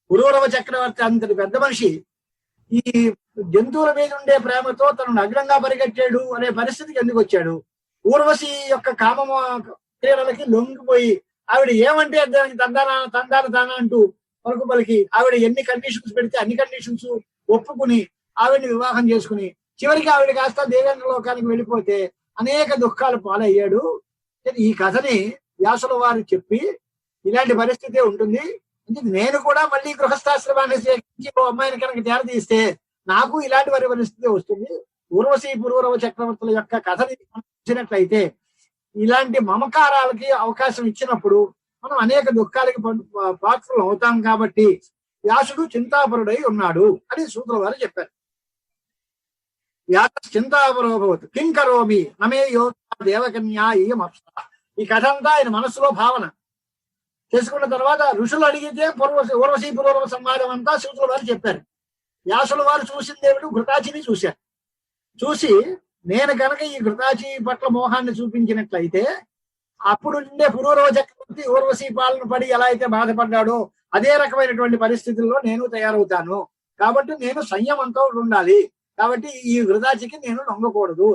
పురూరవ చక్రవర్తి అంతటి పెద్ద మనిషి ఈ జంతువుల మీద ఉండే ప్రేమతో తను నగ్నంగా పరిగెట్టాడు అనే పరిస్థితికి ఎందుకు వచ్చాడు? ఊర్వశి యొక్క కామ క్రీడలకి లొంగిపోయి ఆవిడ ఏమంటే దానికి తందాన అంటూ పలుకు పలికి ఆవిడ ఎన్ని కండిషన్స్ పెడితే అన్ని కండిషన్స్ ఒప్పుకుని ఆవిడని వివాహం చేసుకుని చివరికి ఆవిడ కాస్త దేవేంద్ర లోకానికి వెళ్ళిపోతే అనేక దుఃఖాలు పాలయ్యాడు. ఈ కథని వ్యాసుల వారు చెప్పి ఇలాంటి పరిస్థితి ఉంటుంది, నేను కూడా మళ్ళీ గృహస్థాశ్రమాన్ని సేకరించి ఓ అమ్మాయిని కనుక తీస్తే నాకు ఇలాంటి వారి పరిస్థితి వస్తుంది. ఊర్వశీ పురూరవ చక్రవర్తుల యొక్క కథని చూసినట్లయితే ఇలాంటి మమకారాలకి అవకాశం ఇచ్చినప్పుడు మనం అనేక దుఃఖాలకి పాత్రలు అవుతాం కాబట్టి వ్యాసుడు చింతాపరుడై ఉన్నాడు అని సూత్రుల వారు చెప్పారు. వ్యాస చింతాపరోభవత్ కిం కరోమి నమే యోగా దేవకన్యా ఏం అప్సర. ఈ కథ అంతా ఆయన మనసులో భావన చేసుకున్న తర్వాత ఋషులు అడిగితే ఊర్వశీ పురూరవ సంవాదం అంతా సూత్రుల వారు చెప్పారు. వ్యాసుల వారు చూసిందేమిటి? ఘృతాచిని చూశారు. చూసి నేను కనుక ఈ ఘృతాచి పట్ల మోహాన్ని చూపించినట్లయితే అప్పుడు ఉండే పురూరవ చక్రవర్తి ఊర్వశీ పాలన పడి ఎలా అయితే బాధపడ్డాడో అదే రకమైనటువంటి పరిస్థితుల్లో నేను తయారవుతాను. కాబట్టి నేను సంయమంతో ఉండాలి. కాబట్టి ఈ ఘృతాచికి నేను లొంగకూడదు.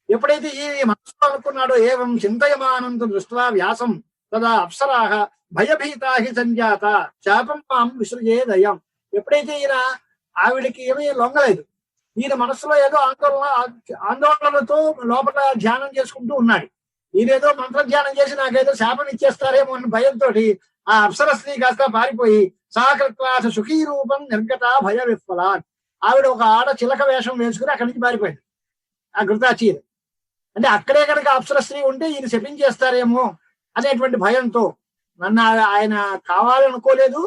ఎప్పుడైతే ఈ మనసులో అనుకున్నాడో ఏవం చింతయమానంత దృష్ట్యా వ్యాసం తదా అప్సరాహ భయభీతాహి సంజాత శాపం మాం విసృజేదయం. ఎప్పుడైతే ఈయన ఆవిడికి ఏమీ లొంగలేదు, ఈయన మనసులో ఏదో ఆందోళనలతో లోపల ధ్యానం చేసుకుంటూ ఉన్నాడు. ఈయనేదో మంత్రధ్యానం చేసి నాకేదో శాపం ఇచ్చేస్తారేమో అని భయంతో ఆ అప్సర స్త్రీ కాస్త పారిపోయి సాకృత్వాస సుఖీ రూపం నిర్గత భయ విఫలాన్. ఆవిడ ఒక ఆడ చిలక వేషం వేసుకుని అక్కడి నుంచి పారిపోయింది ఆ ఘృతాచి. అంటే అక్కడే కనుక అప్సర స్త్రీ ఉంటే ఈయన శపించేస్తారేమో అనేటువంటి భయంతో నన్ను ఆయన కావాలనుకోలేదు,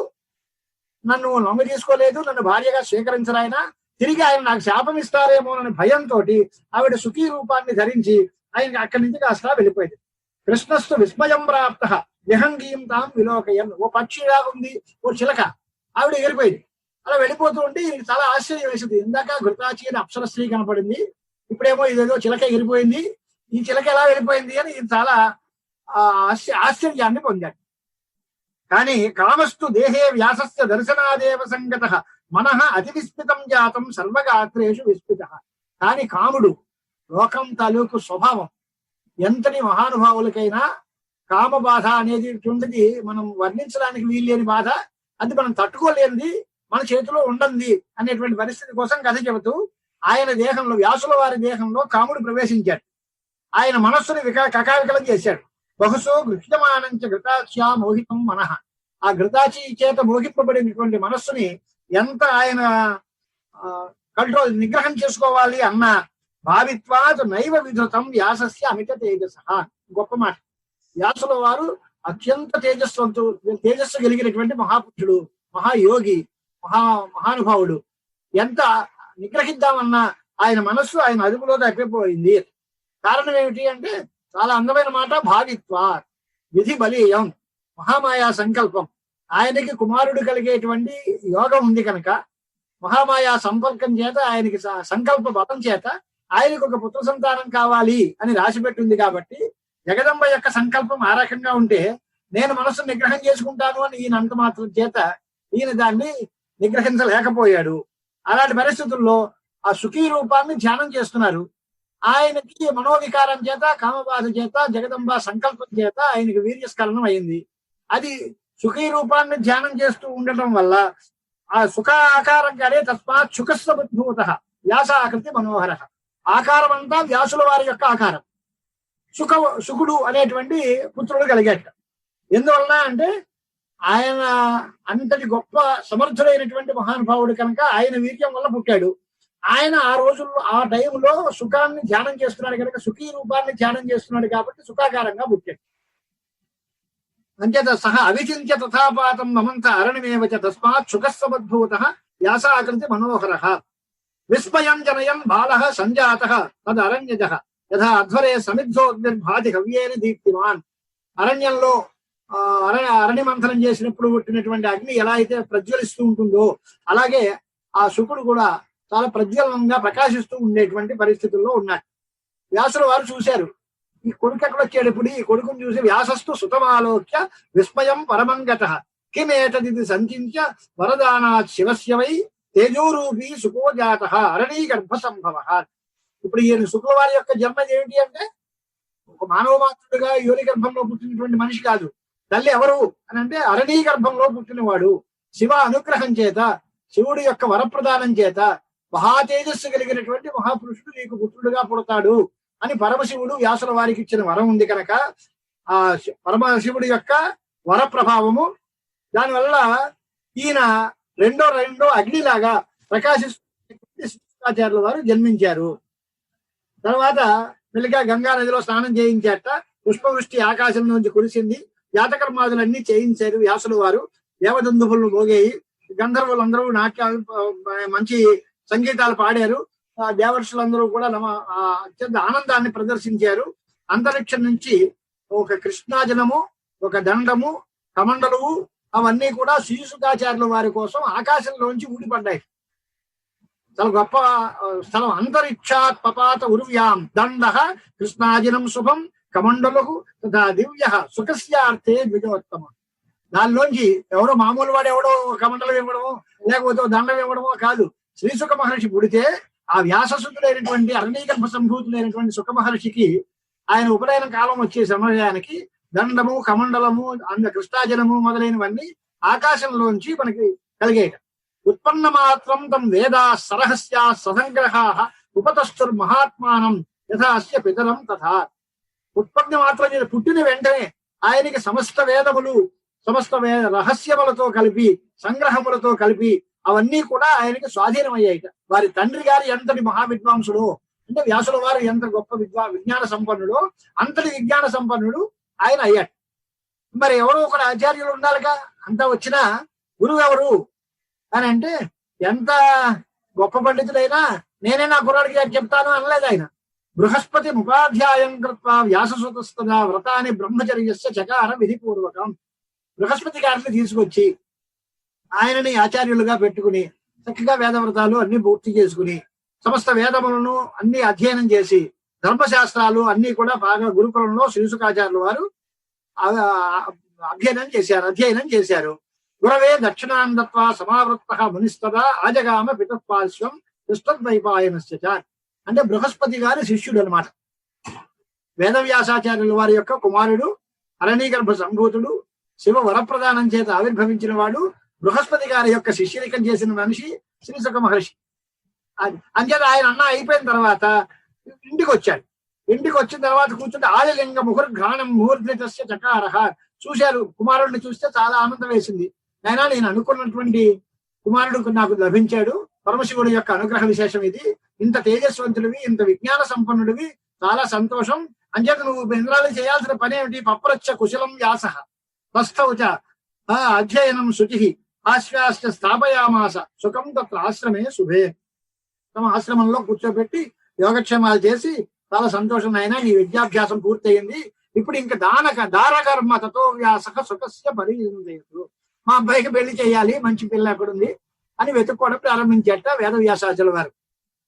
నన్ను లొంగ తీసుకోలేదు, నన్ను భార్యగా స్వీకరించరాయన, తిరిగి ఆయన నాకు శాపం ఇస్తారేమో అనే భయంతో ఆవిడ సుఖీ రూపాన్ని ధరించి ఆయన అక్కడి నుంచి కాస్త వెళ్ళిపోయింది. కృష్ణస్తు విస్మయం ప్రాప్త విహంగీం తాం విలోకయన్. ఓ పక్షిగా ఉంది, ఓ చిలక, ఆవిడ ఎగిరిపోయింది. అలా వెళ్ళిపోతూ ఉంటే ఈయనకి చాలా ఆశ్చర్యం వేసింది. ఇందాక ఘృతాచి అని అప్సర స్త్రీ కనపడింది, ఇప్పుడేమో ఇదేదో చిలక ఎగిరిపోయింది, ఈ చిలక ఎలా వెళ్ళిపోయింది అని ఈయన చాలా ఆశ్చర్యాన్ని పొందాడు. కానీ కామస్తు దేహే వ్యాసస్య దర్శనాదేవ సంగత మనః అతి విస్మితం జాతం సర్వగాత్రేషు విస్మిత. కానీ కాముడు లోకం తాలూకు స్వభావం, ఎంతటి మహానుభావులకైనా కామ బాధ అనేది ఉండేది మనం వర్ణించడానికి వీల్లేని బాధ, అది మనం తట్టుకోలేనిది, మన చేతిలో ఉండంది అనేటువంటి పరిస్థితి కోసం కథ చెబుతూ ఆయన దేహంలో, వ్యాసుల వారి దేహంలో కాముడు ప్రవేశించాడు. ఆయన మనస్సుని కకావికలం చేశాడు. బహుశో గృహ్యమానంచ ఘృతాచ్యా మోహితం మనః. ఆ ఘృతాచి చేత మోహింపబడినటువంటి మనస్సుని ఎంత ఆయన కంట్రోల్ నిగ్రహం చేసుకోవాలి అన్న భావిత్వాత్ నైవ విధృతం వ్యాసస్య అమిత తేజస. గొప్ప మాట. వ్యాసుల వారు అత్యంత తేజస్సు కలిగినటువంటి మహాపురుషుడు, మహాయోగి, మహానుభావుడు. ఎంత నిగ్రహిద్దామన్నా ఆయన మనస్సు ఆయన అదుపులో తప్పిపోయింది. కారణం ఏమిటి అంటే చాలా అందమైన మాట, భావిత్వా విధి బలీయం, మహామాయా సంకల్పం. ఆయనకి కుమారుడు కలిగేటువంటి యోగం ఉంది కనుక మహామాయా సంపర్కం చేత, ఆయనకి సంకల్ప బలం చేత ఆయనకు ఒక పుత్ర సంతానం కావాలి అని రాసిపెట్టింది. కాబట్టి జగదంబ యొక్క సంకల్పం ఆ రకంగా ఉంటే నేను మనస్సు నిగ్రహం చేసుకుంటాను అని ఈయన అంత మాత్రం చేత ఈయన దాన్ని నిగ్రహించలేకపోయాడు. అలాంటి పరిస్థితుల్లో ఆ సుఖీ రూపాన్ని ధ్యానం చేస్తున్నారు. ఆయనకి మనోవికారం చేత, కామబాధ చేత, జగదంబ సంకల్పం చేత ఆయనకి వీర్యస్ఖలనం అయింది. అది సుఖీ రూపాన్ని ధ్యానం చేస్తూ ఉండటం వల్ల ఆ సుఖ ఆకారంగానే తస్మాత్ సుఖస్వబుద్భూత వ్యాస ఆకృతి మనోహర. ఆకారం అంతా వ్యాసుల వారి యొక్క ఆకారం. సుఖుడు అనేటువంటి పుత్రుడు కలిగేట. ఎందువలన అంటే ఆయన అంతటి గొప్ప సమర్థుడైనటువంటి మహానుభావుడు కనుక ఆయన వీర్యం వల్ల పుట్టాడు. ఆయన ఆ రోజుల్లో ఆ టైంలో సుఖాన్ని ధ్యానం చేస్తున్నాడు కనుక సుఖీ రూపాన్ని ధ్యానం చేస్తున్నాడు కాబట్టి సుఖాకారంగా పుట్టాడు. అంచేత సహ అవిచింత్య తథాపాతం మమంత అరణమేవచ తస్మాత్ సుఖస్వబద్భూత వ్యాసాకృతి మనోహర. విస్మయం జనయం బాల సంజాత తద్ అరణ్యజ యథా అధ్వరే సమిద్ధోగ్నిర్భాతి హవ్యేన దీప్తిమాన్. అరణ్యంలో అరణ్య మంథనం చేసినప్పుడు పుట్టినటువంటి అగ్ని ఎలా అయితే ప్రజ్వలిస్తూ ఉంటుందో అలాగే ఆ శుకుడు కూడా చాలా ప్రజ్వలంగా ప్రకాశిస్తూ ఉండేటువంటి పరిస్థితుల్లో ఉన్నాడు. వ్యాసుల వారు చూశారు, ఈ కొడుకు ఎక్కడ వచ్చేటప్పుడు ఈ కొడుకును చూసి వ్యాసస్తు సుతమాలోక్య విస్మయం పరమంగత. కిమేతదితి సంచింత్య వరదానాత్ శివస్య వై తేజోరూపీ సుఖో జాత అరణీ గర్భ సంభవ. ఇప్పుడు ఈయన శుక్లవారి యొక్క జన్మ ఏమిటి అంటే ఒక మానవ మాతృడుగా యోని గర్భంలో పుట్టినటువంటి మనిషి కాదు. తల్లి ఎవరు అని అంటే అరణీ గర్భంలో పుట్టినవాడు. శివ అనుగ్రహం చేత, శివుడి యొక్క వరప్రదానం చేత మహా తేజస్సు కలిగినటువంటి మహాపురుషుడు నీకు పుత్రుడుగా పుడతాడు అని పరమశివుడు వ్యాసుల వారికి ఇచ్చిన వరం ఉంది కనుక ఆ పరమశివుడి యొక్క వర ప్రభావము దానివల్ల ఈయన రెండో అగ్నిలాగా ప్రకాశిస్తున్నటువంటి శ్రీశుకాచార్యుల వారు జన్మించారు. తర్వాత మెల్లిగా గంగా నదిలో స్నానం చేయించాట. పుష్పవృష్టి ఆకాశం నుంచి కురిసింది. జాతకర్మాదులన్నీ చేయించారు వ్యాసుల వారు. దేవదందువులు మోగేయి. గంధర్వులందరూ నాట్యాలు, మంచి సంగీతాలు పాడారు. దేవర్షులందరూ కూడా అత్యంత ఆనందాన్ని ప్రదర్శించారు. అంతరిక్షం నుంచి ఒక కృష్ణాజనము, ఒక దండము, కమండలువు అవన్నీ కూడా శ్రీశుకాచార్యుల వారి కోసం ఆకాశంలోంచి ఊడిపడ్డాయి. చాలా గొప్ప స్థలం. అంతరిక్షాత్ పపాత ఉర్వ్యాం దండ కృష్ణాజనం శుభం కమండలు తథా దివ్య సుఖస్యార్థే ద్విజోత్తమం. దానిలోంచి ఎవరో మామూలు వాడు ఎవడో కమండలం ఇవ్వడమో లేకపోతే దండం ఇవ్వడమో కాదు. శ్రీసుఖ మహర్షి పుడితే ఆ వ్యాససుతులైనటువంటి అరణీగర్భ సంభూతులైనటువంటి సుఖ మహర్షికి ఆయన ఉపనయన కాలం వచ్చే సమయానికి దండము, కమండలము, కృష్ణాజనము మొదలైనవన్నీ ఆకాశంలోంచి మనకి కలిగేట. ఉత్పన్న మాత్రం తం వేదా సరహస్యా ససంగ్రహా ఉపతస్థుర్ మహాత్మానం యథా అస్య పితరం తథా. ఉత్పత్తి మాత్రం పుట్టిన వెంటనే ఆయనకి సమస్త వేదములు, సమస్త రహస్యములతో కలిపి, సంగ్రహములతో కలిపి అవన్నీ కూడా ఆయనకి స్వాధీనమయ్యాయిట. వారి తండ్రి గారు ఎంతటి మహావిద్వాంసుడు అంటే వ్యాసుల వారు ఎంత గొప్ప విజ్ఞాన సంపన్నుడు, అంతటి విజ్ఞాన సంపన్నుడు ఆయన అయ్యాడు. మరి ఎవరో ఒకరు ఆచార్యులు ఉండాలిగా. అంతా వచ్చిన గురువు ఎవరు అని అంటే ఎంత గొప్ప పండితుడైనా నేనే నా కుర్రాడికి చెప్తాను అనలేదు ఆయన. బృహస్పతి ఉపాధ్యాయం కృత్వా వ్యాససుతస్తదా వ్రతాన్ని బ్రహ్మచర్యస్య చకార విధిపూర్వకం. బృహస్పతి గారిని తీసుకొచ్చి ఆయనని ఆచార్యులుగా పెట్టుకుని చక్కగా వేదవ్రతాలు అన్ని పూర్తి చేసుకుని సమస్త వేదములను అన్ని అధ్యయనం చేసి ధర్మశాస్త్రాలు అన్ని కూడా బాగా గురుకులంలో శ్రీశుకాచార్యుల వారు అధ్యయనం చేశారు. గురవే దక్షిణాందత్వ సమావృత్త మునిస్తదా ఆజగామ పితపార్శ్వం కృష్ణద్వైపాయనశ్చ. అంటే బృహస్పతి గారి శిష్యుడు అనమాట. వేదవ్యాసాచార్యుల వారి యొక్క కుమారుడు, అరణీగర్భ సంభూతుడు, శివ వరప్రదానం చేత ఆవిర్భవించిన వాడు, బృహస్పతి గారి యొక్క శిష్యరికం చేసిన మనిషి శ్రీసుఖ మహర్షి. అంచేత ఆయన అన్న అయిపోయిన తర్వాత ఇంటికి వచ్చాడు. ఇంటికి వచ్చిన తర్వాత కూర్చుంటే ఆలిలింగ ముహుర్ఘ్రాణం ముహూర్ధస్య చకారహ. చూశారు కుమారుడిని చూస్తే చాలా ఆనందం వేసింది. అయినా నేను అనుకున్నటువంటి కుమారుడు నాకు లభించాడు. పరమశివుడి యొక్క అనుగ్రహ విశేషం ఇది. ఇంత తేజస్వంతుడివి, ఇంత విజ్ఞాన సంపన్నుడివి, చాలా సంతోషం. అంచేత నువ్వు ఇంద్రాలు చేయాల్సిన పని ఏమిటి? పప్రచ్చ కుశలం వ్యాస తస్థౌచ అధ్యయనం శుచి ఆశ్వాస్య స్థాపయామాస సుఖం తత్ర ఆశ్రమే శుభే. తమ ఆశ్రమంలో కూర్చోబెట్టి యోగక్షేమాలు చేసి చాలా సంతోషం అయినా నీ విద్యాభ్యాసం పూర్తయింది. ఇప్పుడు ఇంకా దారకర్మ తతో వ్యాస సుఖస్య పరిచయం. మా అబ్బాయికి పెళ్లి చేయాలి, మంచి పిల్ల ఎక్కడుంది అని వెతుక్కోవడం ప్రారంభించేట వేదవ్యాసాచార్యుల వారు.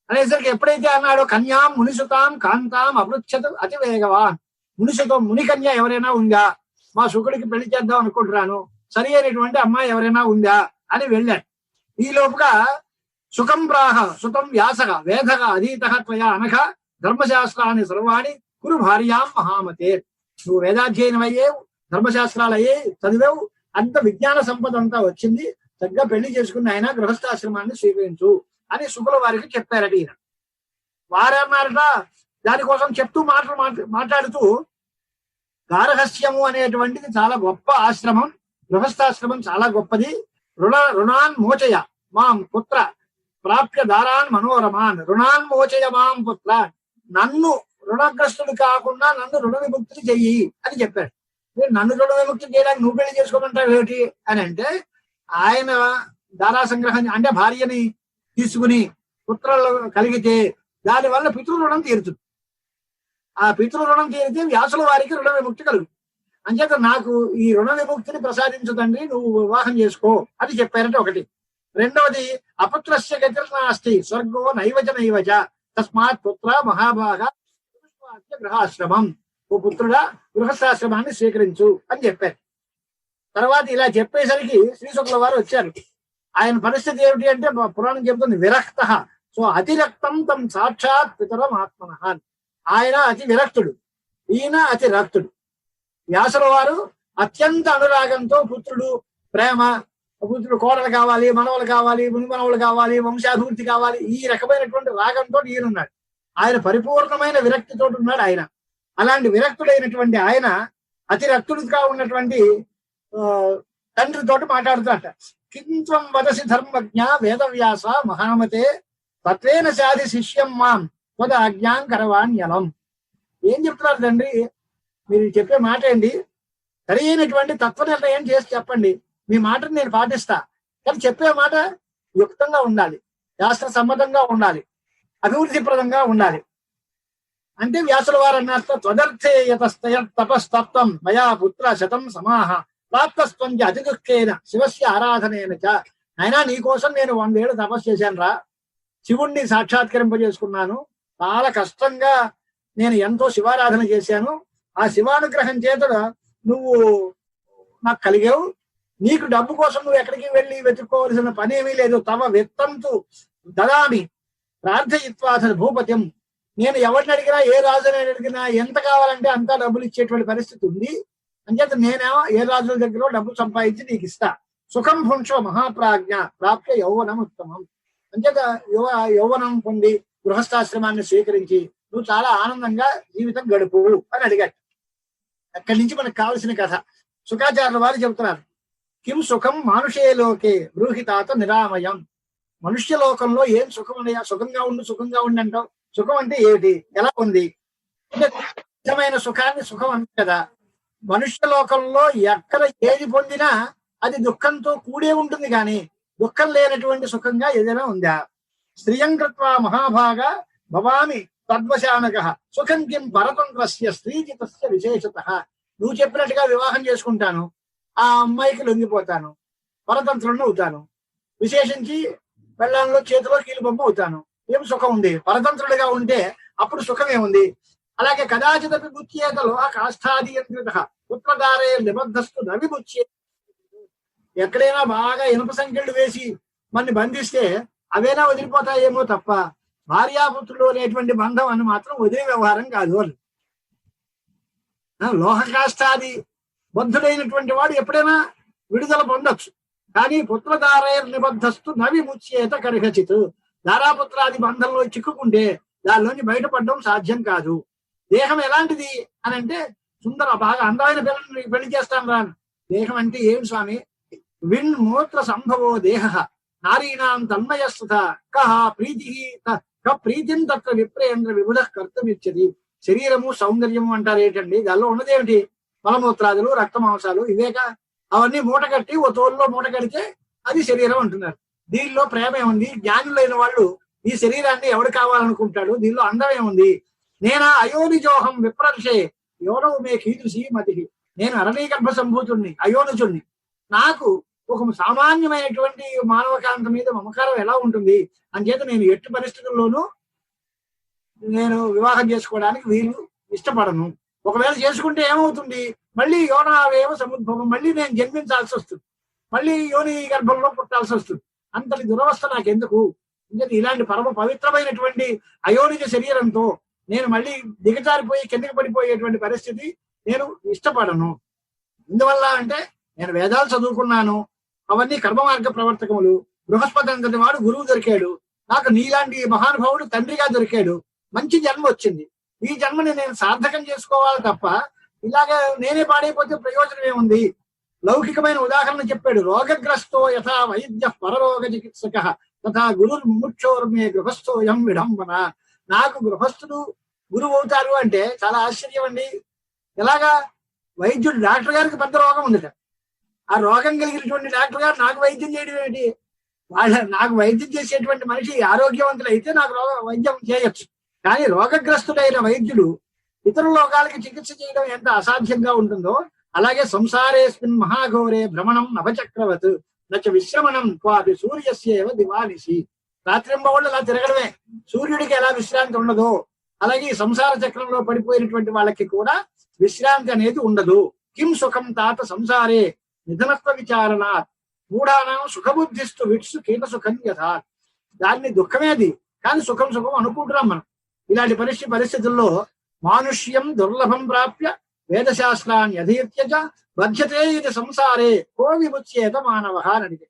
అనేసరికి ఎప్పుడైతే అన్నాడో కన్యాం మునిసుతాం కాంతాం అపృచ్ఛతు అతి వేగవాన్. మునిసుతో మునికన్య ఎవరైనా ఉందా, మా శుకుడికి పెళ్లి చేద్దాం అనుకుంటున్నాను, సరి అయినటువంటి అమ్మాయి ఎవరైనా ఉందా అని వెళ్ళాడు. ఈ లోపుగా సుఖం ప్రాహ సుతం వ్యాస వేదగా అధీత త్వయా అనఘ ధర్మశాస్త్రాన్ని సర్వాణి కురు భార్యాం మహామతే. నువ్వు వేదాధ్యయనం అయ్యేవు, ధర్మశాస్త్రాలు అయ్యేవి, చదివావు, అంత విజ్ఞాన సంపద అంతా వచ్చింది, చక్కగా పెళ్లి చేసుకుని ఆయన గృహస్థాశ్రమాన్ని స్వీకరించు అని శుకుల వారికి చెప్పారట. ఈయన వారన్నారట. దానికోసం చెప్తూ మాట్లాడుతూ గార్హస్థ్యము అనేటువంటిది చాలా గొప్ప ఆశ్రమం, గృహస్థాశ్రమం చాలా గొప్పది. రుణాన్ మోచయ మాం పుత్ర ప్రాప్య దారాన్ మనోరమాన్. రుణాన్ మోచయ మాం పుత్ర, నన్ను రుణగ్రస్తుడు కాకుండా నన్ను రుణ విముక్తిని చెయ్యి అని చెప్పాడు. నన్ను రుణ విముక్తి చేయడానికి నువ్వు పెళ్లి చేసుకోమంటావు ఏమిటి అని అంటే, ఆయన దారా సంగ్రహం అంటే భార్యని తీసుకుని పుత్రులు కలిగితే దానివల్ల పితృరుణం తీరుతుంది. ఆ పితృరుణం తీరితే వ్యాసుల వారికి రుణ విముక్తి కలుగుతుంది. అంచేత నాకు ఈ రుణ విముక్తిని ప్రసాదించు తండ్రి, నువ్వు వివాహం చేసుకో అని చెప్పారంటే ఒకటి. రెండవది అపుత్రస్య గతిర్నాస్తి స్వర్గో నైవచ నైవచ తస్మాత్ పుత్ర మహాభాగ గృహాశ్రమం. ఓ పుత్రుడా గృహస్థాశ్రమాన్ని స్వీకరించు అని చెప్పారు. తర్వాత ఇలా చెప్పేసరికి శ్రీశుక్ల వారు వచ్చారు. ఆయన పరిస్థితి ఏమిటి అంటే పురాణం చెబుతుంది విరక్త. సో అతిరక్తం తం సాక్షాత్ పితరం ఆత్మన. ఆయన అతి విరక్తుడు, ఈయన అతి రక్తుడు. వ్యాసుల వారు అత్యంత అనురాగంతో పుత్రుడు ప్రేమ, పుత్రుడు కోడలు కావాలి, మనవలు కావాలి, మునిమనవలు కావాలి, వంశాభివృద్ధి కావాలి, ఈ రకమైనటువంటి రాగంతో ఈయనున్నాడు. ఆయన పరిపూర్ణమైన విరక్తితో ఉన్నాడు ఆయన. అలాంటి విరక్తుడైనటువంటి ఆయన అతి రక్తుడిగా ఉన్నటువంటి తండ్రితోటి మాట్లాడుతాట. కింత్వం వదసి ధర్మజ్ఞ వేదవ్యాస మహామతే తత్వేన సాధి శిష్యం మాం త్వద ఆజ్ఞాం కరవాణ్యలం. ఏం చెప్తున్నారు తండ్రి, మీరు చెప్పే మాట ఏంటి? సరి అయినటువంటి తత్వ నిర్ణయం చేసి చెప్పండి, మీ మాటను నేను పాటిస్తా. కానీ చెప్పే మాట యుక్తంగా ఉండాలి, శాస్త్ర సమ్మతంగా ఉండాలి, అభివృద్ధిప్రదంగా ఉండాలి. అంటే వ్యాసుల వారు అన్నట్టు త్వదర్థే యతస్తయ తపస్తప్తం మయా పుత్ర శతం సమాహ ప్రాప్తస్త్వం అతి దుఃఖేన శివస్య ఆరాధనేన చ. అయినా నీకోసం నేను 100 ఏళ్ళు తపస్సు చేశాను రా, శివుణ్ణి సాక్షాత్కరింపజేసుకున్నాను. చాలా కష్టంగా నేను ఎంతో శివారాధన చేశాను. ఆ శివానుగ్రహం చేత నువ్వు నాకు కలిగావు. నీకు డబ్బు కోసం నువ్వు ఎక్కడికి వెళ్ళి వెతుక్కోవలసిన పని ఏమీ లేదు. తమ విత్తంతు దదామి ప్రార్థయిత్వాథ భూపతిం. నేను ఎవరిని అడిగినా, ఏ రాజుని అడిగినా ఎంత కావాలంటే అంతా డబ్బులు ఇచ్చేటువంటి పరిస్థితి ఉంది. అంచేత నేనేమో ఏ రాజుల దగ్గర డబ్బు సంపాదించి నీకు ఇస్తా. సుఖం భుంక్ష మహాప్రాజ్ఞ ప్రాప్య యౌవనం ఉత్తమం. అంచేత యౌవనం పొంది గృహస్థాశ్రమాన్ని స్వీకరించి నువ్వు చాలా ఆనందంగా జీవితం గడుపు అని అడిగాడు. అక్కడి నుంచి మనకు కావలసిన కథ శుకాచార్యుల వారు చెబుతున్నారు. కిం సుఖం మానుషే లోకే బ్రూహి తాత నిరామయం. మనుష్య లోకంలో ఏం సుఖం ఉన్నాయా? సుఖంగా ఉండు, సుఖంగా ఉండి అంటావు. సుఖం అంటే ఏమిటి, ఎలా ఉంది అంటే నిజమైన సుఖాన్ని సుఖం అంటే కదా. మనుష్య లోకంలో ఎక్కడ ఏది పొందినా అది దుఃఖంతో కూడే ఉంటుంది, కానీ దుఃఖం లేనటువంటి సుఖంగా ఏదైనా ఉందా? స్త్రియం కృత్వా మహాభాగ భవామి తద్వశానక సుఖం కిం పరతంత్రస్య స్త్రీజితస్య విశేషత. నువ్వు చెప్పినట్టుగా వివాహం చేసుకుంటాను, ఆ అమ్మాయికి లొంగిపోతాను, పరతంత్రులను అవుతాను, విశేషించి పెళ్ళాంలో చేతిలో కీలుబొమ్మ అవుతాను. ఏం సుఖం ఉంది? పరతంత్రుడిగా ఉంటే అప్పుడు సుఖం ఏముంది? అలాగే కదాచిదపి బుచ్యేతలో ఆ కాష్టాదియంత్రిత పుత్రధారే నిబద్ధస్తు నవిబుచ్యే. ఎక్కడైనా బాగా ఇనుప సంఖ్యలు వేసి మనని బంధిస్తే అవేనా వదిలిపోతాయేమో తప్ప భార్యాపుత్రులు అనేటువంటి బంధం అని మాత్రం వదిలే వ్యవహారం కాదు. లోహ కాష్టాది బద్ధుడైనటువంటి వాడు ఎప్పుడైనా విడుదల పొందొచ్చు, కానీ పుత్రధారే నిబద్ధస్తు నవిముచ్యేత కరిహచిత్. ధారాపుత్రాది బంధంలో చిక్కుకుంటే దానిలోంచి బయటపడడం సాధ్యం కాదు. దేహం ఎలాంటిది అని అంటే సుందర బాగా అందమైన పిల్లల్ని పెళ్లి చేస్తాను రా. దేహం అంటే ఏమి స్వామి? విన్ మూత్ర సంభవో దేహ నారీణాం తన్మయస్తుత కహ ప్రీతి ప్రీతిని తత్వ విప్రేంద్ర విబుధ కర్తమిచ్చది. శరీరము సౌందర్యము అంటారు ఏంటండి? దానిలో ఉన్నదేమిటి? మలమూత్రాదులు, రక్త మాంసాలు, ఇవేక. అవన్నీ మూట కట్టి ఓ తోలులో మూట కడితే అది శరీరం అంటున్నారు. దీనిలో ప్రేమ ఏముంది? జ్ఞానులైన వాళ్ళు ఈ శరీరాన్ని ఎవడు కావాలనుకుంటాడు? దీనిలో అందం ఏముంది? నేనా అయోనిజోహం విప్రర్షే యోనవు మే కీదృశి మతి. నేను అరణీగర్భ సంభూతుడిని, అయోనిజుణ్ణి. నాకు ఒక సామాన్యమైనటువంటి మానవకాంత మీద మమకారం ఎలా ఉంటుంది? అంచేత నేను ఎట్టి పరిస్థితుల్లోనూ నేను వివాహం చేసుకోవడానికి వీలు ఇష్టపడను. ఒకవేళ చేసుకుంటే ఏమవుతుంది? మళ్ళీ యోనావేవ సముద్భవం, మళ్ళీ నేను జన్మించాల్సి వస్తుంది, మళ్ళీ యోని గర్భంలో పుట్టాల్సి వస్తుంది. అంతటి దురవస్థ నాకెందుకు? ఎందుకంటే ఇలాంటి పరమ పవిత్రమైనటువంటి అయోనిజ శరీరంతో నేను మళ్ళీ దిగజారిపోయి కిందకి పడిపోయేటువంటి పరిస్థితి నేను ఇష్టపడను. ఎందువల్ల అంటే నేను వేదాలు చదువుకున్నాను, అవన్నీ కర్మ మార్గ ప్రవర్తకములు. బృహస్పతి అంతటి వాడు గురువు దొరికాడు, నాకు నీలాంటి మహానుభావుడు తండ్రిగా దొరికాడు. మంచి జన్మ వచ్చింది. ఈ జన్మని నేను సార్థకం చేసుకోవాలి తప్ప ఇలాగా నేనే పాడైపోతే ప్రయోజనం ఏముంది? లౌకికమైన ఉదాహరణ చెప్పాడు. రోగగ్రస్తో యథా వైద్య పరరోగ చికిత్సక తథా గురుర్ ముముక్షోర్మే గృహస్థోయం విడంబన. నాకు గృహస్థుడు గురువు అవుతారు అంటే చాలా ఆశ్చర్యం అండి. ఎలాగా? వైద్యుడు డాక్టర్ గారికి పెద్ద రోగం ఉందిట, ఆ రోగం కలిగినటువంటి డాక్టర్ గారు నాకు వైద్యం చేయడం ఏంటి? నాకు వైద్యం చేసేటువంటి మనిషి ఆరోగ్యవంతులు అయితే నాకు వైద్యం చేయొచ్చు, కానీ రోగగ్రస్తుడైన వైద్యుడు ఇతర లోకాలకి చికిత్స చేయడం ఎంత అసాధ్యంగా ఉంటుందో అలాగే సంసారేస్మిన్ మహాఘోరే భ్రమణం నభచక్రవత్ నచ విశ్రమణం క్వాపి సూర్యస్యేవ దివానిసి. రాత్రింబవళ్ళు అలా తిరగడమే, సూర్యుడికి ఎలా విశ్రాంతి ఉండదో అలాగే ఈ సంసార చక్రంలో పడిపోయినటువంటి వాళ్ళకి కూడా విశ్రాంతి అనేది ఉండదు. కిం సుఖం తాత సంసారే నిధనత్వ విచారణాత్ మూఢానం సుఖబుద్ధిస్తు విట్సు కీట సుఖం యథా. దాన్ని దుఃఖమేది, కానీ సుఖం సుఖం అనుకుంటున్నాం మనం. ఇలాంటి పరిస్థితుల్లో మానుష్యం దుర్లభం ప్రాప్య వేదశాస్త్రాన్ని అధీత్యజ బధ్యతే ఇది సంసారే కో విముచ్యేత మానవ అని అడిగే.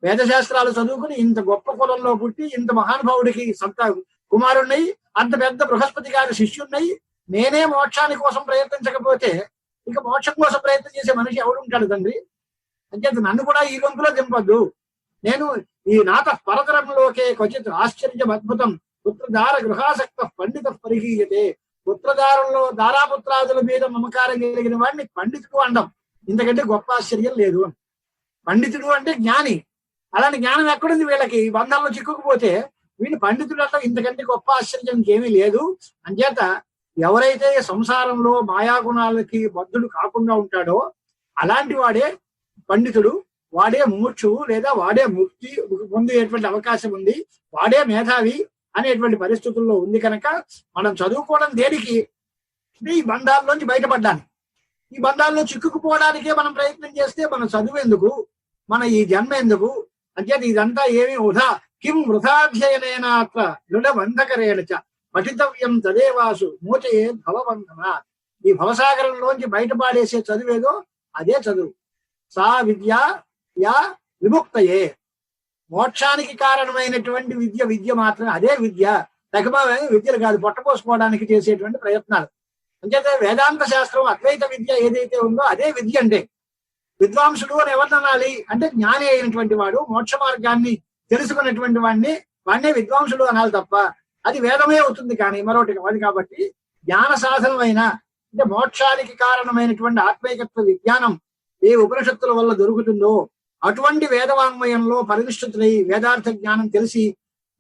వేదశాస్త్రాలు చదువుకుని ఇంత గొప్ప కులంలో పుట్టి ఇంత మహానుభావుడికి కుమారుణ్ణయి, అంత పెద్ద బృహస్పతి గారి శిష్యున్నయి, నేనే మోక్షాని కోసం ప్రయత్నించకపోతే ఇక మోక్షం కోసం ప్రయత్నం చేసే మనిషి ఎవడుంటాడు తండ్రి? అంచేత నన్ను కూడా ఈ గొంతులో దింపద్దు. నేను ఈ నాత పరతరంలోకే క్వచిత్ ఆశ్చర్యం అద్భుతం పుత్రధార గృహాసక్త పండిత పరిహీయతే. పుత్రధారంలో దారాపుత్రాదుల మీద మమకారం కలిగిన వాడిని పండితుడు అండం. ఇంతకంటే గొప్ప ఆశ్చర్యం లేదు అని. పండితుడు అంటే జ్ఞాని. అలాంటి జ్ఞానం ఎక్కడుంది వీళ్ళకి? బంధాల్లో చిక్కుకుపోతే వీళ్ళు పండితుడు అంటే ఇంతకంటే గొప్ప ఆశ్చర్యం ఇంకేమీ లేదు. అంచేత ఎవరైతే సంసారంలో మాయాగుణాలకి బద్ధుడు కాకుండా ఉంటాడో అలాంటి వాడే పండితుడు, వాడే ముముక్షువు, లేదా వాడే ముక్తి పొందేటువంటి అవకాశం ఉంది, వాడే మేధావి అనేటువంటి పరిస్థితుల్లో ఉంది. కనుక మనం చదువుకోవడం దేనికి? ఈ బంధాల్లోంచి బయటపడ్డానికి. ఈ బంధాల్లో చిక్కుకుపోవడానికే మనం ప్రయత్నం చేస్తే మన చదువు ఎందుకు, మన ఈ జన్మ ఎందుకు? అంటే ఇదంతా ఏమీ వృధా. కిం వృథాధ్యయనేన అత్ర దృఢబంధకరేణ చ పఠితవ్యం తదేవాసు మోచయే భవబంధన. ఈ భవసాగరంలోంచి బయటపడేసే చదువేదో అదే చదువు. సా విద్య యా విముక్తయే. మోక్షానికి కారణమైనటువంటి విద్య మాత్రమే. అదే విద్య. తగ్గమైన విద్యలు కాదు, పొట్టపోసుకోవడానికి చేసేటువంటి ప్రయత్నాలు. అంచేతే వేదాంత శాస్త్రం అద్వైత విద్య ఏదైతే ఉందో అదే విద్య. అంటే విద్వాంసుడు అని ఎవరినాలి అంటే జ్ఞాని అయినటువంటి వాడు, మోక్ష మార్గాన్ని తెలుసుకున్నటువంటి వాడినే విద్వాంసుడు అనాలి తప్ప అది వేదమే అవుతుంది కానీ మరొకటి కాదు. కాబట్టి జ్ఞాన సాధనమైన అంటే మోక్షానికి కారణమైనటువంటి ఆత్మైకత్వ విజ్ఞానం ఏ ఉపనిషత్తుల వల్ల దొరుకుతుందో అటువంటి వేదవాంగ్మయంలో పరినిష్ఠుతులై వేదార్థ జ్ఞానం తెలిసి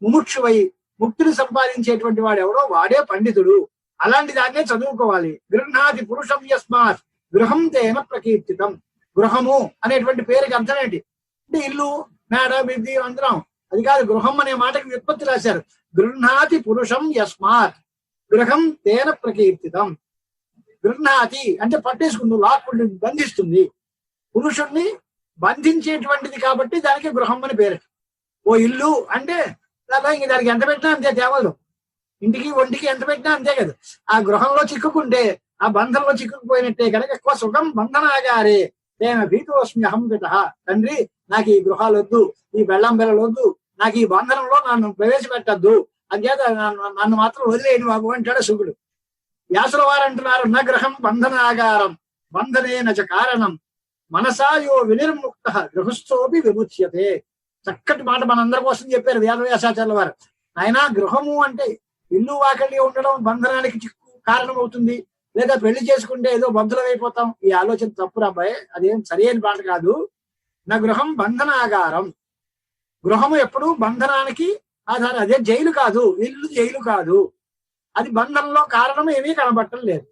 ముముక్షువై ముక్తిని సంపాదించేటువంటి వాడు ఎవడో వాడే పండితుడు. అలాంటి దాన్నే చదువుకోవాలి. గృహ్ణాతి పురుషం యస్మాత్ గృహం తేన ప్రకీర్తితం. గృహము అనేటువంటి పేరుకి అర్థం ఏంటి అంటే ఇల్లు, మేడ, బిద్ది అందరం. అది కాదు, గృహం అనే మాటకి వ్యుత్పత్తి రాశారు. గృహ్ణాతి పురుషం యస్మాత్ గృహం తేన ప్రకీర్తితం. గృహ్ణాతి అంటే పట్టేసుకుంది, లాక్కుంటుంది, బంధిస్తుంది. పురుషుణ్ణి బంధించేటువంటిది కాబట్టి దానికి గృహం అని పేరు. ఓ ఇల్లు అంటే ఇంక దానికి ఎంత పెట్టినా అంతే తేవదు. ఇంటికి ఒంటికి ఎంత పెట్టినా అంతే కదా. ఆ గృహంలో చిక్కుకుంటే ఆ బంధంలో చిక్కుకుపోయినట్టే కనుక ఎక్కువ సుఖం బంధనాగారే తేన భీతోస్మి అహం పిత. తండ్రి నాకు ఈ గృహాలు వద్దు, ఈ బెల్లం బెల్లలు వద్దు, నాకు ఈ బంధనంలో నన్ను ప్రవేశపెట్టద్దు, అంచేత నన్ను మాత్రం వదిలేయను బాబు అంటాడు శుకుడు. వ్యాసుల వారు అంటున్నారు నగ్రహం బంధనాగారం బంధనే నచ కారణం మనసాయో వినిర్ముక్త గృహస్థోపి విముచ్యతే. చక్కటి మాట మనందరి కోసం చెప్పారు వేదవ్యాసాచార్యుల వారు. ఆయన గృహము అంటే ఇల్లు వాకిలి ఉండడం బంధనానికి చిక్కు కారణం అవుతుంది, లేదా పెళ్లి చేసుకుంటే ఏదో బంధులం అయిపోతాం. ఈ ఆలోచన తప్పురా అబ్బాయి, అదేం సరైన మాట కాదు. నా గృహం బంధనాగారం. గృహము ఎప్పుడు బంధనానికి ఆధారం. అదే జైలు కాదు, ఇల్లు జైలు కాదు. అది బంధంలో కారణం ఏమీ కనబట్టం లేదు.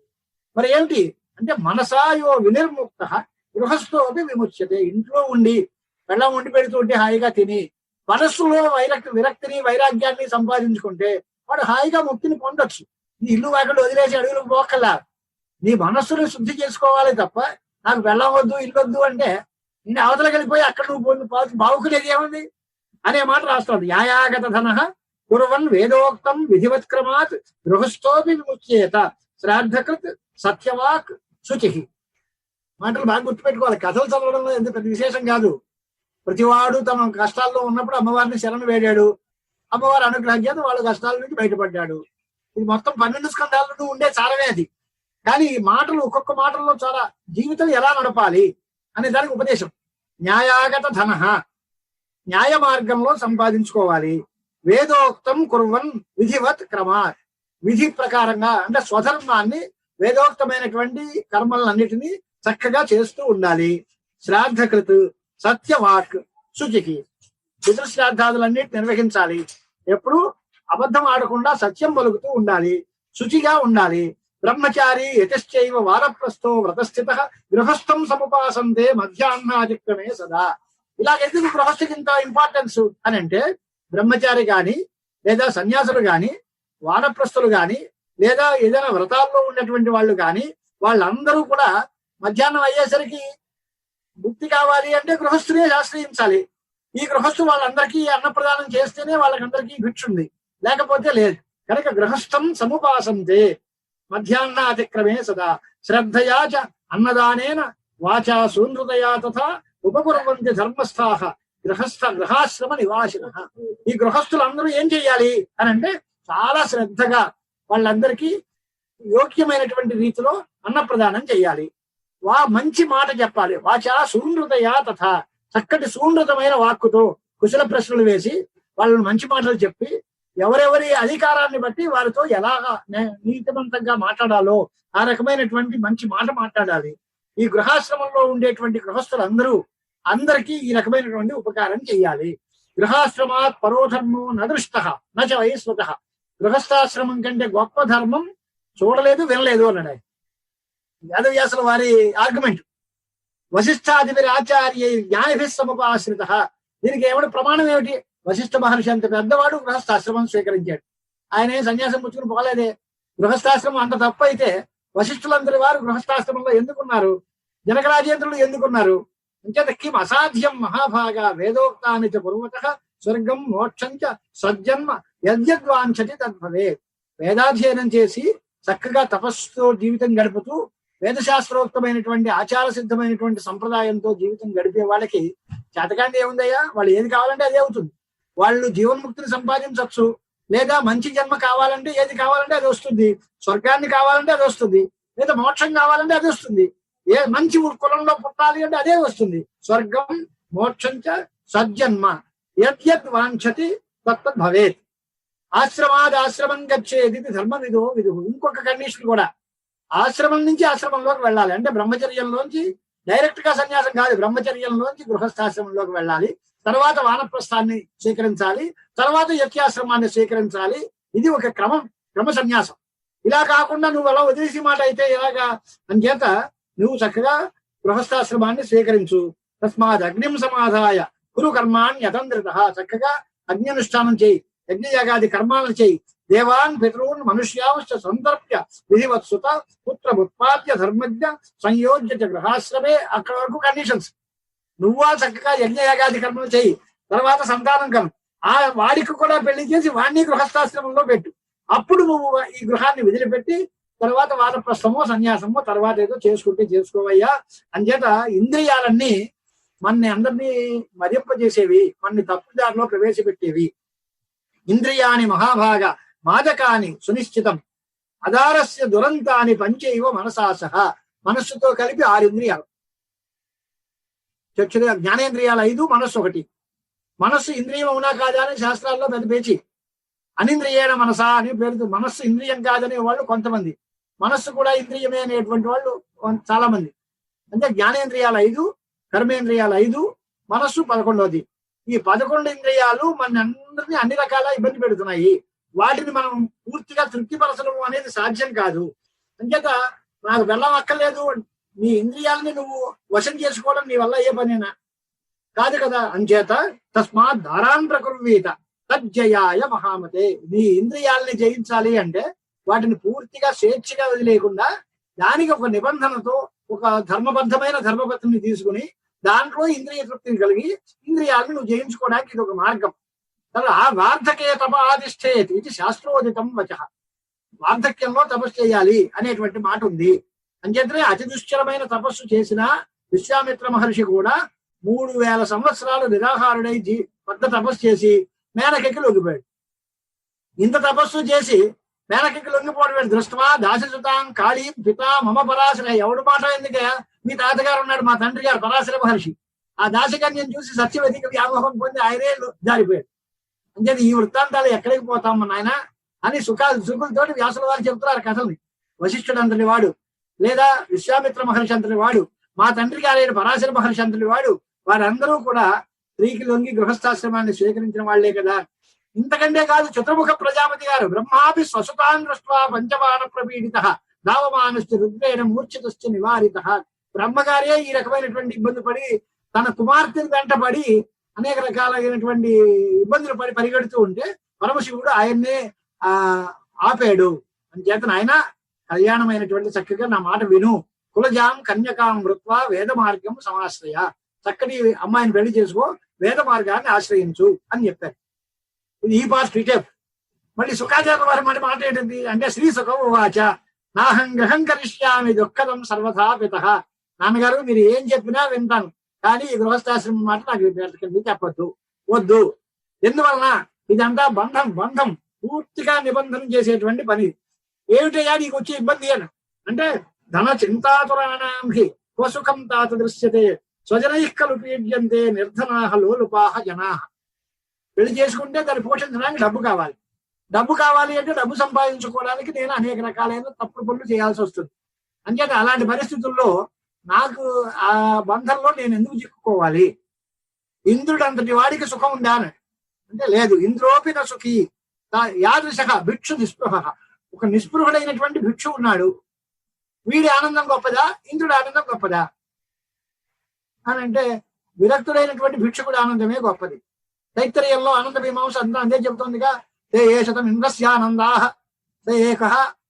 మరి ఏమిటి అంటే మనసాయో వినిర్ముక్త గృహస్థోపి విముచ్యతే. ఇంట్లో ఉండి పెళ్ళం వండి పెడుతుంటే హాయిగా తిని మనస్సులో విరక్తిని వైరాగ్యాన్ని సంపాదించుకుంటే వాడు హాయిగా ముక్తిని పొందొచ్చు. నీ ఇల్లు వాకిలు వదిలేసి అడుగులకు పోకల్లా నీ మనస్సుని శుద్ధి చేసుకోవాలి తప్ప నాకు పెళ్ళం వద్దు ఇల్లు వద్దు అంటే నేను అవతలకి వెళ్ళిపోయి అక్కడ నువ్వు బావుకునేది ఏముంది అనే మాట రాస్తాడు. యాయాగత ధన కుర్వన్ వేదోక్తం విధివత్క్రమాత్ గృహస్థోపి విముచ్యేత శ్రాద్ధకృత్ సత్యవాక్ శుచి. మాటలు బాగా గుర్తుపెట్టుకోవాలి. కథలు చదవడంలో ఎంత పెద్ద విశేషం కాదు. ప్రతివాడు తమ కష్టాల్లో ఉన్నప్పుడు అమ్మవారిని శరణు వేడాడు, అమ్మవారి అనుగ్రహం చేత వాళ్ళ కష్టాల నుంచి బయటపడ్డాడు. ఇది మొత్తం 12 స్కంధాలను ఉండే చాలనే అది. కానీ ఈ మాటలు ఒక్కొక్క మాటల్లో చాలా జీవితం ఎలా నడపాలి అనే దానికి ఉపదేశం. న్యాయాగత ధన న్యాయ మార్గంలో సంపాదించుకోవాలి. వేదోక్తం కుర్వన్ విధివత్ క్రమాత్ విధి ప్రకారంగా అంటే స్వధర్మాన్ని వేదోక్తమైనటువంటి కర్మలన్నిటినీ చక్కగా చేస్తూ ఉండాలి. శ్రాద్ధకృత్ సత్యవాక్ శుచికి పితృశ్రాద్ధాదులన్నిటి నిర్వహించాలి. ఎప్పుడు అబద్ధం ఆడకుండా సత్యం పలుకుతూ ఉండాలి, శుచిగా ఉండాలి. బ్రహ్మచారి యతశ్చైవ వారప్రస్థో వ్రతస్థిత గృహస్థం సముపాసంతే మధ్యాహ్నాధిక్రమే సదా. ఇలాగెందుకు గృహస్థికి ఇంత ఇంపార్టెన్స్ అని అంటే బ్రహ్మచారి గాని లేదా సన్యాసులు గాని వానప్రస్థులు గాని లేదా ఏదైనా వ్రతాల్లో ఉన్నటువంటి వాళ్ళు గాని వాళ్ళందరూ కూడా మధ్యాహ్నం అయ్యేసరికి ముక్తి కావాలి అంటే గృహస్థునే ఆశ్రయించాలి. ఈ గృహస్థు వాళ్ళందరికీ అన్నప్రదానం చేస్తేనే వాళ్ళకందరికీ భిక్షుంది, లేకపోతే లేదు. కనుక గృహస్థం సముపాసంతే మధ్యాహ్నాతిక్రమే సదా శ్రద్ధయా చ అన్నదానేన వాచా సూనృతయా తథా ఉపకుర్వంతి ధర్మస్థాః గృహాశ్రమ నివాసినః. ఈ గృహస్థులందరూ ఏం చెయ్యాలి అని అంటే చాలా శ్రద్ధగా వాళ్ళందరికీ యోగ్యమైనటువంటి రీతిలో అన్నప్రదానం చెయ్యాలి. మంచి మాట చెప్పాలి. వాచా సూనృతయా తథా చక్కటి సూనృతమైన వాక్కుతో కుశల ప్రశ్నలు వేసి వాళ్ళని మంచి మాటలు చెప్పి ఎవరెవరి అధికారాన్ని బట్టి వారితో ఎలాగా నీతివంతంగా మాట్లాడాలో ఆ రకమైనటువంటి మంచి మాట మాట్లాడాలి. ఈ గృహాశ్రమంలో ఉండేటువంటి గృహస్థులందరూ అందరికీ ఈ రకమైనటువంటి ఉపకారం చేయాలి. గృహాశ్రమాత్ పరోధర్మో నదృష్టః నచ వైస్వతః. గృహస్థాశ్రమం కంటే గొప్ప ధర్మం చూడలేదు వినలేదు అన్నాడు వేదవ్యాసుల వారి ఆర్గ్యుమెంట్. వశిష్ఠాదిపి ఆచార్య జ్ఞానిభి సముపాశ్రిత. దీనికి ఏమిటి ప్రమాణం ఏమిటి? వశిష్ఠ మహర్షి అంత పెద్దవాడు గృహస్థాశ్రమం స్వీకరించాడు. ఆయన సన్యాసం పుచ్చుకుని పోలేదే. గృహస్థాశ్రమం అంత తప్పు అయితే వశిష్ఠులందరి వారు గృహస్థాశ్రమంలో ఎందుకున్నారు? జనకరాజేంద్రులు ఎందుకున్నారు? అంచేత కిం అసాధ్యం మహాభాగా వేదోక్తాని చ పూర్వతః స్వర్గం మోక్షం చ సజ్జన్మ యద్యద్వాంఛతి తద్భవే. వేదాధ్యయనం చేసి చక్కగా తపస్సుతో జీవితం గడుపుతూ వేదశాస్త్రోక్తమైనటువంటి ఆచార సిద్ధమైనటువంటి సంప్రదాయంతో జీవితం గడిపే వాళ్ళకి చేతకాంతి ఏముందయ్యా? వాళ్ళు ఏది కావాలంటే అదే అవుతుంది. వాళ్ళు జీవన్ముక్తిని సంపాదించవచ్చు, లేదా మంచి జన్మ కావాలంటే ఏది కావాలంటే అది వస్తుంది. స్వర్గాన్ని కావాలంటే అది వస్తుంది, లేదా మోక్షం కావాలంటే అది వస్తుంది. మంచి కులంలో పుట్టాలి అంటే అదే వస్తుంది. స్వర్గం మోక్షం చ సజ్జన్మ యద్యద్ వాంఛతి తత్తద్ భవేత్. ఆశ్రమాద్ ఆశ్రమం గచ్చేది ధర్మ విధో విధు. ఇంకొక కండిషన్ కూడా, ఆశ్రమం నుంచి ఆశ్రమంలోకి వెళ్ళాలి అంటే బ్రహ్మచర్యంలోంచి డైరెక్ట్ గా సన్యాసం కాదు, బ్రహ్మచర్యంలోంచి గృహస్థాశ్రమంలోకి వెళ్ళాలి. తర్వాత వానప్రస్థాన్ని స్వీకరించాలి, తర్వాత యత్యాశ్రమాన్ని స్వీకరించాలి. ఇది ఒక క్రమ సన్యాసం. ఇలా కాకుండా నువ్వు అలా వదిలేసి మాట అయితే ఎలాగా? అంచేత నువ్వు చక్కగా గృహస్థాశ్రమాన్ని స్వీకరించు. తస్మాత్ అగ్నిం సమాధాయ కురు కర్మాణ్య యతంత్రితః. చక్కగా అగ్నినుష్ఠానం చేయి, యజ్ఞయాగాది కర్మాలను చేయి. దేవాన్ పితॄన్ మనుష్యాశ్చ సందర్భ్య విధివత్సుత పుత్రముత్పాద్య ధర్మజ్ఞ సంయోజ్య గృహాశ్రమే. అక్కడ వరకు కండిషన్స్. నువ్వా చక్కగా యజ్ఞయాగాది కర్మలు చేయి, తర్వాత సంతానం కను. ఆ వాడికి కూడా పెళ్లి చేసి వాడిని గృహస్థాశ్రమంలో పెట్టు. అప్పుడు నువ్వు ఈ గృహాన్ని వదిలిపెట్టి తర్వాత వానప్రస్థమో సన్యాసమో తర్వాత ఏదో చేసుకుంటే చేసుకోవయ్యా. అంచేత ఇంద్రియాలన్నీ మనని అందరినీ మరింపజేసేవి, మనని తప్పుదారిలో ప్రవేశపెట్టేవి. ఇంద్రియాని మహాభాగ మాదకాని సునిశ్చితం అదారస్య దురంతాని పంచైవ మనసాసహ. మనస్సుతో కలిపి 6 ఇంద్రియాలు. జ్ఞానేంద్రియాలు 5, మనస్సు 1. మనస్సు ఇంద్రియం అవునా కాదా అని శాస్త్రాల్లో పెద్ద పేచి. అనింద్రియేణ మనసా అని పేరుతో మనస్సు ఇంద్రియం కాదనే వాళ్ళు కొంతమంది, మనస్సు కూడా ఇంద్రియమే అనేటువంటి వాళ్ళు చాలా మంది. అంటే జ్ఞానేంద్రియాలు 5, కర్మేంద్రియాలు 5, మనస్సు 11. ఈ 11 ఇంద్రియాలు మన అందరినీ అన్ని రకాల ఇబ్బంది పెడుతున్నాయి. వాటిని మనం పూర్తిగా తృప్తిపరచడం అనేది సాధ్యం కాదు. అంచేత నాకు బెల్లం అక్కర్లేదు, నీ ఇంద్రియాలని నువ్వు వశం చేసుకోవడం నీ వల్ల ఏ పనేనా? కాదు కదా. అంచేత తస్మాత్ దారాన్ ప్రకుర్వీత తజ్జయాయ మహామతే. నీ ఇంద్రియాలని జయించాలి అంటే వాటిని పూర్తిగా స్వేచ్ఛగా వదిలేయకుండా దానికి ఒక నిబంధనతో ఒక ధర్మబద్ధమైన ధర్మపత్రిని తీసుకుని దాంట్లో ఇంద్రియ తృప్తిని కలిగి ఇంద్రియాలను నువ్వు జయించుకోవడానికి ఇది ఒక మార్గం. ఆ వార్ధకే తప ఆదిష్టేతి ఇది శాస్త్రోదితం వచ. వార్ధక్యంలో తపస్సు చేయాలి అనేటువంటి మాట ఉంది. అంచేతనే అతి దుశ్చరమైన తపస్సు చేసిన విశ్వామిత్ర మహర్షి కూడా 3000 సంవత్సరాలు నిరాహారుడై పెద్ద తపస్సు చేసి మేనకెక్కి లొంగిపోయాడు. ఇంత తపస్సు చేసి మేనకెక్కి లొంగిపోవడం దృష్టమా దాససుతాం కాళీం పితా మమ పరాశర. ఎవడు మాట ఎందుకే? మీ తాతగారు ఉన్నాడు, మా తండ్రి గారు పరాశర మహర్షి. ఆ దాసకన్యం చూసి సత్యవతికి వ్యామోహం పొంది ఆయనే జారిపోయాడు. అంటే ఈ వృత్తాంతాలు ఎక్కడికి పోతాం నాయన అని సుకులతోటి వ్యాసుల వారు చెబుతున్నారు కథల్ని. వశిష్ఠుడు అంతటి వాడు, లేదా విశ్వామిత్ర మహర్షి అంతటి వాడు, మా తండ్రి గారైన పరాశర మహర్షి అంతటి వాడు, వారందరూ కూడా స్త్రీకి లొంగి గృహస్థాశ్రమాన్ని స్వీకరించిన వాళ్లే కదా. ఇంతకంటే కాదు, చతుర్ముఖ ప్రజాపతి గారు బ్రహ్మాపి స్వసుతాన్ దృష్ట్వా పంచబాణ ప్రపీడిత దావమానశ్చ రుద్రేణ మూర్ఛితశ్చ నివారిత. బ్రహ్మగారే ఈ రకమైనటువంటి ఇబ్బంది పడి తన కుమార్తెని వెంటబడి అనేక రకాలైనటువంటి ఇబ్బందులు పడి పరిగెడుతూ ఉంటే పరమశివుడు ఆయన్నే ఆపాడు. అని చేతన ఆయన కళ్యాణమైనటువంటి చక్కగా నా మాట విను, కులజాం కన్యకాం వృత్వా వేద మార్గం సమాశ్రయ. చక్కటి అమ్మాయిని పెళ్లి చేసుకో, వేద మార్గాన్ని ఆశ్రయించు అని చెప్పారు. ఇది ఈ పార్ట్ రిటెప్. మళ్ళీ శుకాచార్య వారి మాట ఏంటిది అంటే, శ్రీ సుఖం వాచ నాహం గ్రహం కరిష్యామి దుఃఖదం సర్వథా పితః. నాన్నగారు మీరు ఏం చెప్పినా వింటాను, కానీ ఈ గృహస్థాశ్రమం మాట నాకు చెప్పొద్దు, వద్దు. ఎందువలన ఇదంతా బంధం పూర్తిగా నిబంధన చేసేటువంటి పని. ఏమిటయ్యా నీకు వచ్చే ఇబ్బంది అని అంటే, ధన చింతాతురాణాం హి స్వసుఖం తాత దృశ్యతే స్వజనైః పీడ్యంతే నిర్ధనాహ లోలుపాహ జనాహ. పెళ్లి చేసుకుంటే దాన్ని పోషించడానికి డబ్బు కావాలి. డబ్బు కావాలి అంటే డబ్బు సంపాదించుకోవడానికి నేను అనేక రకాలైన తప్పుడు పనులు చేయాల్సి వస్తుంది. అంచేత అలాంటి పరిస్థితుల్లో నాకు ఆ బంధంలో నేను ఎందుకు చిక్కుకోవాలి? ఇంద్రుడు అంతటి వాడికి సుఖం ఉందా అని అంటే లేదు. ఇంద్రోపి న సుఖీ యాదృశ భిక్షు నిస్పృహ. ఒక నిస్పృహుడైనటువంటి భిక్షు ఉన్నాడు, వీడి ఆనందం గొప్పదా, ఇంద్రుడి ఆనందం గొప్పదా అని అంటే, విరక్తుడైనటువంటి భిక్షుకుడి ఆనందమే గొప్పది. తైత్తరీయంలో ఆనంద మీమాంస అంతా అందే చెబుతోందిగా, తే ఏ శతం ఇంద్రస్యానందా తే ఏక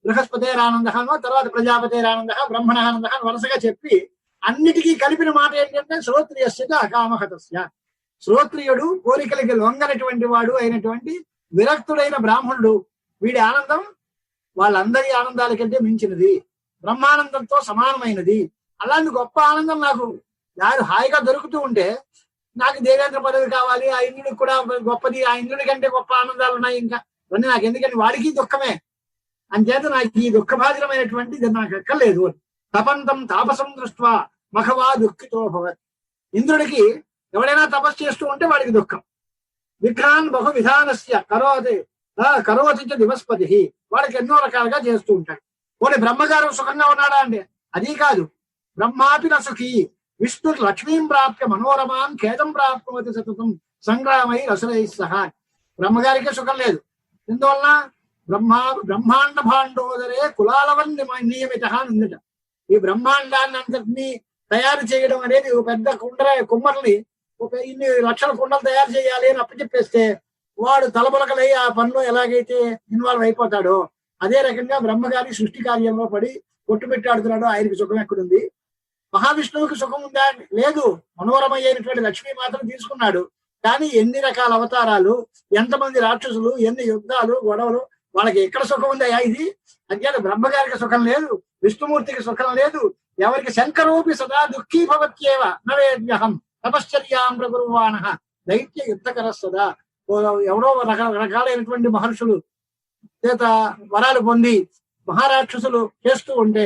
బృహస్పతేరానందనో, తర్వాత ప్రజాపతేరానంద, బ్రహ్మణానంద వరుసగా చెప్పి అన్నిటికీ కలిపిన మాట ఏంటంటే శ్రోత్రియస్య అకామహతస్య. శ్రోత్రియుడు కోరికలకి లొంగనటువంటి వాడు అయినటువంటి విరక్తుడైన బ్రాహ్మణుడు, వీడి ఆనందం వాళ్ళందరి ఆనందాల కంటే మించినది, బ్రహ్మానందంతో సమానమైనది. అలాంటి గొప్ప ఆనందం నాకు హాయిగా దొరుకుతూ ఉంటే నాకు దేవేంద్ర పదవి కావాలి, ఆ ఇంద్రుడికి కూడా గొప్పది, ఆ ఇంద్రుడి కంటే గొప్ప ఆనందాలు ఉన్నాయి ఇంకా, ఇవన్నీ నాకు ఎందుకంటే వాడికి దుఃఖమే. అంచేత నాకు ఈ దుఃఖబాధితమైనటువంటి నాకు ఎక్కర్లేదు. తపంతం తాపసం దృష్ట్వా మఖవా దుఃఖితో భవత్. ఇంద్రుడికి ఎవడైనా తపస్సు చేస్తూ ఉంటే వాడికి దుఃఖం. విఘ్నాన్ బహు విధానస్య కరోతి దివస్పతి. వాడికి ఎన్నో రకాలుగా చేస్తూ ఉంటాడు. పోనీ బ్రహ్మగారు సుఖంగా ఉన్నాడా అంటే అది కాదు. బ్రహ్మాపి న సుఖీ విష్ణు లక్ష్మీం ప్రాప్య మనోరమాం ఖేదం ప్రాప్నోతి సతతం సంగ్రామై రసులై సహా. బ్రహ్మగారికి సుఖం లేదు. ఎందువలన బ్రహ్మాండ భాండోదరే కులాలవన్ని నియమిత ఉందట. ఈ బ్రహ్మాండాన్ని అంతటినీ తయారు చేయడం అనేది ఒక పెద్ద కుమ్మరిని ఒక ఇన్ని లక్షల కుండలు తయారు చేయాలి అని అప్పచెప్పేస్తే వాడు తలబొలకలై ఆ పనిలో ఎలాగైతే ఇన్వాల్వ్ అయిపోతాడో, అదే రకంగా బ్రహ్మగారి సృష్టి కార్యంలో పడి కొట్టుపెట్టాడుతున్నాడో ఆయనకి సుఖం ఎక్కడుంది? మహావిష్ణువుకి సుఖం ఉందా? లేదు. మనోరమయ్యేటువంటి లక్ష్మీ మాత్రం తీసుకున్నాడు, కానీ ఎన్ని రకాల అవతారాలు, ఎంతమంది రాక్షసులు, ఎన్ని యుద్ధాలు, గొడవలు, వాళ్ళకి ఎక్కడ సుఖం ఉందయా ఇది? అంటే బ్రహ్మగారికి సుఖం లేదు, విష్ణుమూర్తికి సుఖం లేదు. ఎవరికి శంకరోపి సదా దుఃఖీ భవత్యేవ నవేద్యహం తపశ్చర్యాం ప్రకుర్వాణ దైత్య యుద్ధకర సదా. ఎవరో రకరకాలైనటువంటి మహర్షులు చేత వరాలు పొంది మహారాక్షసులు చేస్తూ ఉంటే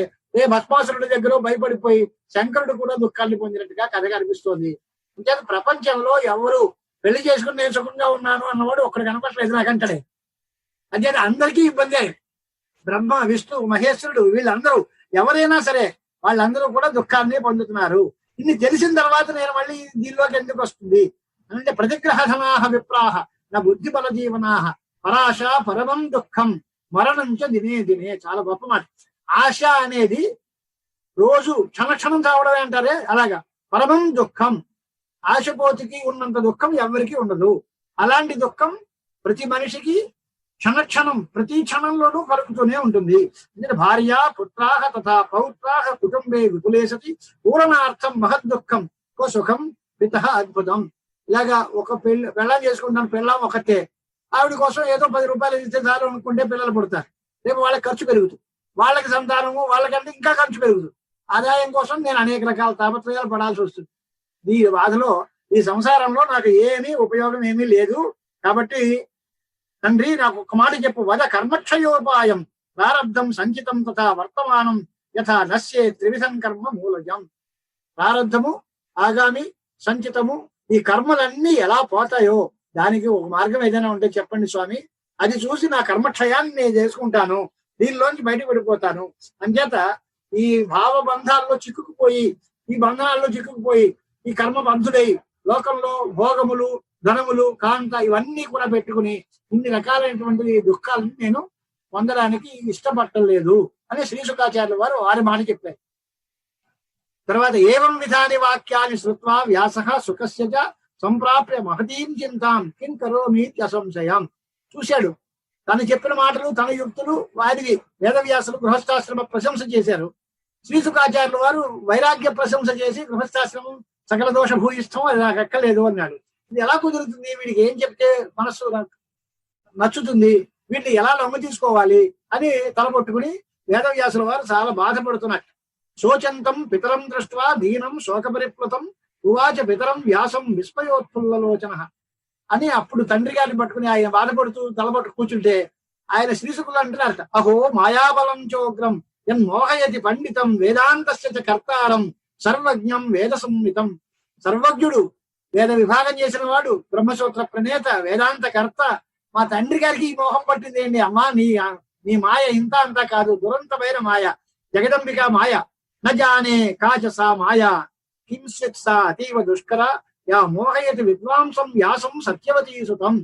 భస్మాసురుడి దగ్గర భయపడిపోయి శంకరుడు కూడా దుఃఖాన్ని పొందినట్టుగా కథ కనిపిస్తోంది. అంటే ప్రపంచంలో ఎవరు పెళ్లి చేసుకుని నేను సుఖంగా ఉన్నాను అన్నవాడు ఒక్కడు కనపడలేదు నాకంటడే. అంటే అందరికీ ఇబ్బందే. బ్రహ్మ విష్ణు మహేశ్వరుడు వీళ్ళందరూ ఎవరైనా సరే వాళ్ళందరూ కూడా దుఃఖాన్ని పొందుతున్నారు. ఇన్ని తెలిసిన తర్వాత నేను మళ్ళీ దీనిలోకి ఎందుకు వస్తుంది అంటే, ప్రతిగ్రహణాహ విప్రాహ నా బుద్ధి బల జీవనాహ పరాశ పరమం దుఃఖం మరణంచ దినే దినే. చాలా గొప్ప మాట. ఆశ అనేది రోజు క్షణక్షణం చావడమే అంటారే, అలాగా పరమం దుఃఖం. ఆశపోతికి ఉన్నంత దుఃఖం ఎవరికి ఉండదు. అలాంటి దుఃఖం ప్రతి మనిషికి క్షణక్షణం ప్రతి క్షణంలోనూ కలుగుతూనే ఉంటుంది. ఎందుకంటే భార్య పుత్రాహ తథా పౌత్రాహ కుటుంబే విపులే సతి పూరణార్థం మహద్ దుఃఖం కో సుఖం పితః అద్భుతం. ఇలాగా ఒక పెళ్ళం చేసుకుంటాను, పెళ్ళం ఒకటే, ఆవిడ కోసం ఏదో 10 రూపాయలు ఇస్తే చాలు అనుకుంటే పిల్లలు పుడతారు. రేపు వాళ్ళకి ఖర్చు పెరుగుతుంది, వాళ్ళకి సంతానము వాళ్ళకంటే ఇంకా ఖర్చు పెరుగుతుంది. ఆదాయం కోసం నేను అనేక రకాల తాపత్రయాలు పడాల్సి వస్తుంది. ఈ బాధలో ఈ సంసారంలో నాకు ఏమీ ఉపయోగం ఏమీ లేదు. కాబట్టి తండ్రి నాకు ఒక మాట చెప్పు. వద కర్మక్షయోపాయం ప్రారబ్ధం సంచితం తథా వర్తమానం యథా నశ్యే త్రివిధం కర్మ మూలజం. ప్రారబ్ధము, ఆగామి, సంచితము, ఈ కర్మలన్నీ ఎలా పోతాయో దానికి ఒక మార్గం ఏదైనా ఉంటే చెప్పండి స్వామి. అది చూసి నా కర్మక్షయాన్ని నేను చేసుకుంటాను, దీనిలోంచి బయటకు పడిపోతాను. అంచేత ఈ భావబంధాల్లో చిక్కుకుపోయి, ఈ బంధనాల్లో చిక్కుకుపోయి, ఈ కర్మబంధుడై లోకంలో భోగములు, ధనములు, కాంత ఇవన్నీ కూడా పెట్టుకుని ఇన్ని రకాలైనటువంటి దుఃఖాలను నేను పొందడానికి ఇష్టపడలేదు అని శ్రీ శుకాచార్యుల వారు వారి మాట చెప్పారు. తర్వాత ఏవం విధాని వాక్యాన్ని శ్రుత్వా వ్యాసః సుఖస్య సంప్రాప్య మహతీం చింతాం కిం కరోమీతి అసంశయం. చూశాడు తను చెప్పిన మాటలు, తన యుక్తులు, వారికి వేదవ్యాసులు గృహస్థాశ్రమ ప్రశంస చేశారు. శ్రీశుకాచార్యుల వారు వైరాగ్య ప్రశంస చేసి గృహస్థాశ్రమం సకల దోష భూయిష్టం అది నాకు ఎక్కలేదు అన్నాడు. ఇది ఎలా కుదురుతుంది? వీడికి ఏం చెప్తే మనస్సు నచ్చుతుంది, వీటిని ఎలా లొంగ తీసుకోవాలి అని తలపొట్టుకుని వేదవ్యాసుల వారు చాలా బాధపడుతున్నట్టు. శోచంతం పితరం దృష్ట్వా దీనం శోకపరిప్లుతం ఉవాచ పితరం వ్యాసం విస్మయోత్ఫుల్లలోచన అని అప్పుడు తండ్రి గారిని పట్టుకుని ఆయన బాధపడుతూ తలపట్టు కూర్చుంటే ఆయన శ్రీశుకులు అంటున్నారట, అహో మాయాబలం చోగ్రం యన్మోహయతి పండితం వేదాంతస్య చ కర్తారం సర్వజ్ఞం వేద సంహితం. సర్వజ్ఞుడు, వేద విభాగం చేసిన వాడు, బ్రహ్మసూత్ర ప్రణేత, వేదాంత కర్త మా తండ్రి గారికి ఈ మోహం పట్టింది ఏంటి అమ్మా? నీ మాయ ఇంత అంతా కాదు, దురంతమైన మాయ, జగదంబిక మాయ. నజానే కాచ సా మాయా కించిత్ సా అతీవ దుష్కర యా మోహయతి విద్వాంసం వ్యాసం సత్యవతీ సుతం.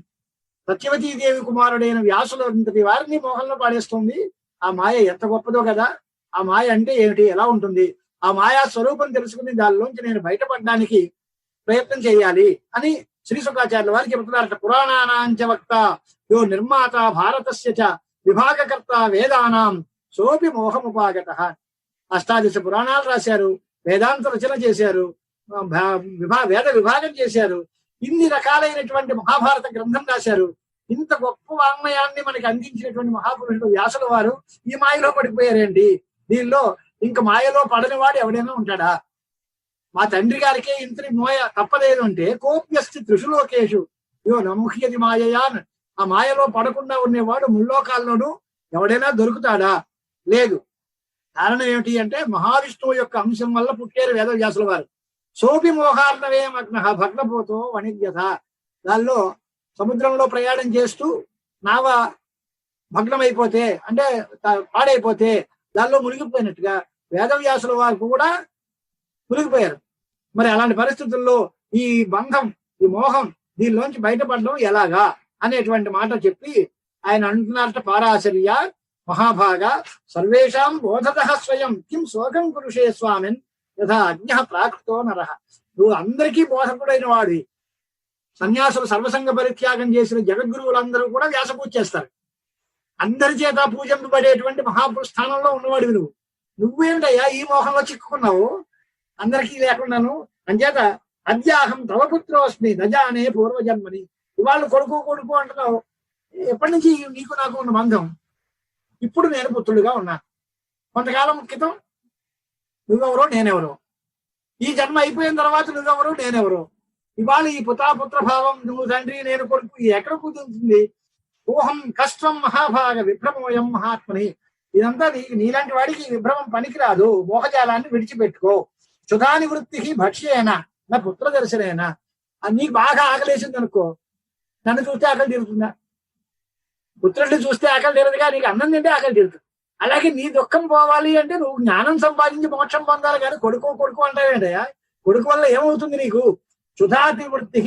సత్యవతీదేవి కుమారుడైన వ్యాసులంతటి వారిని మోహంలో పాడేస్తుంది. ఆ మాయ ఎంత గొప్పదో కదా. ఆ మాయ అంటే ఏమిటి, ఎలా ఉంటుంది, ఆ మాయా స్వరూపం తెలుసుకుని దానిలోంచి నేను బయటపడడానికి ప్రయత్నం చేయాలి అని శ్రీశుకాచార్యుల వారు చెబుతున్నారట. పురాణానాంచ వక్త యో నిర్మాత భారతస్య చ విభాగకర్త వేదానాం సోపి మోహముపాగత. అష్టాదశ పురాణాలు రాశారు, వేదాంత రచన చేశారు, వేద విభాగం చేశారు, ఇన్ని రకాలైనటువంటి మహాభారత గ్రంథం రాశారు. ఇంత గొప్ప వాంగ్మయాన్ని మనకి అందించినటువంటి మహాపురుషుడు వ్యాసుల వారు ఈ మాయలో పడిపోయారేంటి? దీనిలో ఇంక మాయలో పడని వాడు ఎవడైనా ఉంటాడా? మా తండ్రి గారికే ఇంతని మోయ తప్పలేదు అంటే కోప్యస్థి త్రిశులోకేషు యో నముఖ్యది మాయయాన్. ఆ మాయలో పడకుండా ఉండేవాడు ముల్లోకాల్లోనూ ఎవడైనా దొరుకుతాడా? లేదు. కారణం ఏమిటి అంటే మహావిష్ణువు యొక్క అంశం వల్ల పుట్టారు వేదవ్యాసుల వారు. సోపి మోహార్ణవే మగ్న భగ్నపోతో వణిజ్యత. దానిలో సముద్రంలో ప్రయాణం చేస్తూ నావ భగ్నమైపోతే అంటే పాడైపోతే దానిలో మునిగిపోయినట్టుగా వేదవ్యాసుల వారు కూడా మునిగిపోయారు. మరి అలాంటి పరిస్థితుల్లో ఈ బంధం, ఈ మోహం, దీనిలోంచి బయటపడడం ఎలాగా అనేటువంటి మాట చెప్పి ఆయన అంటున్నారట, పారాశర్య మహాభాగ సర్వేషాం బోధత స్వయం కిం శోకం కురుషే స్వామిన్ యథా అజ్ఞ ప్రాకృతో నరః. నువ్వు అందరికీ బోధకుడైన వాడి. సన్యాసులు సర్వసంగ పరిత్యాగం చేసిన జగద్గురువులందరూ కూడా వ్యాసపూజ చేస్తారు. అందరి చేత పూజింపబడేటువంటి మహాపురుస్థానంలో ఉన్నవాడు నువ్వేంటయ్యా ఈ మోహంలో చిక్కుకున్నావు? అందరికీ లేకుండాను. అంచేత అద్యాహం తవ పుత్రోస్మి నజానే పూర్వజన్మని. ఇవాళ కొడుకు అంటున్నావు. ఎప్పటి నుంచి నీకు నాకు ఉన్న బంధం? ఇప్పుడు నేను పుత్రుడిగా ఉన్నాను. కొంతకాలం క్రితం నువ్వెవరో నేనెవరో, ఈ జన్మ అయిపోయిన తర్వాత నువ్వెవరో నేనెవరో. ఇవాళ ఈ పుత్ర భావం, నువ్వు తండ్రి నేను కొడుకు, ఎక్కడ కుదురుతుంది? ఊహం కష్టం మహాభాగ విభ్రమోయం మహాత్మని. ఇదంతా నీలాంటి వాడికి విభ్రమం పనికిరాదు. మోహజాలాన్ని విడిచిపెట్టుకో. క్షుధాని వృత్తి భక్ష్యేనా నా పుత్ర దర్శనేనా. నీకు బాగా ఆకలేసింది అనుకో, నన్ను చూస్తే ఆకలి తీరుతుందా? పుత్రుడిని చూస్తే ఆకలి తీరదుగా, నీకు అన్నం తింటే ఆకలి తీరుతుంది. అలాగే నీ దుఃఖం పోవాలి అంటే నువ్వు జ్ఞానం సంపాదించి మోక్షం పొందాలి. కానీ కొడుకు అంటావేంటయా? కొడుకు వల్ల ఏమవుతుంది నీకు? క్షుధాతి వృత్తి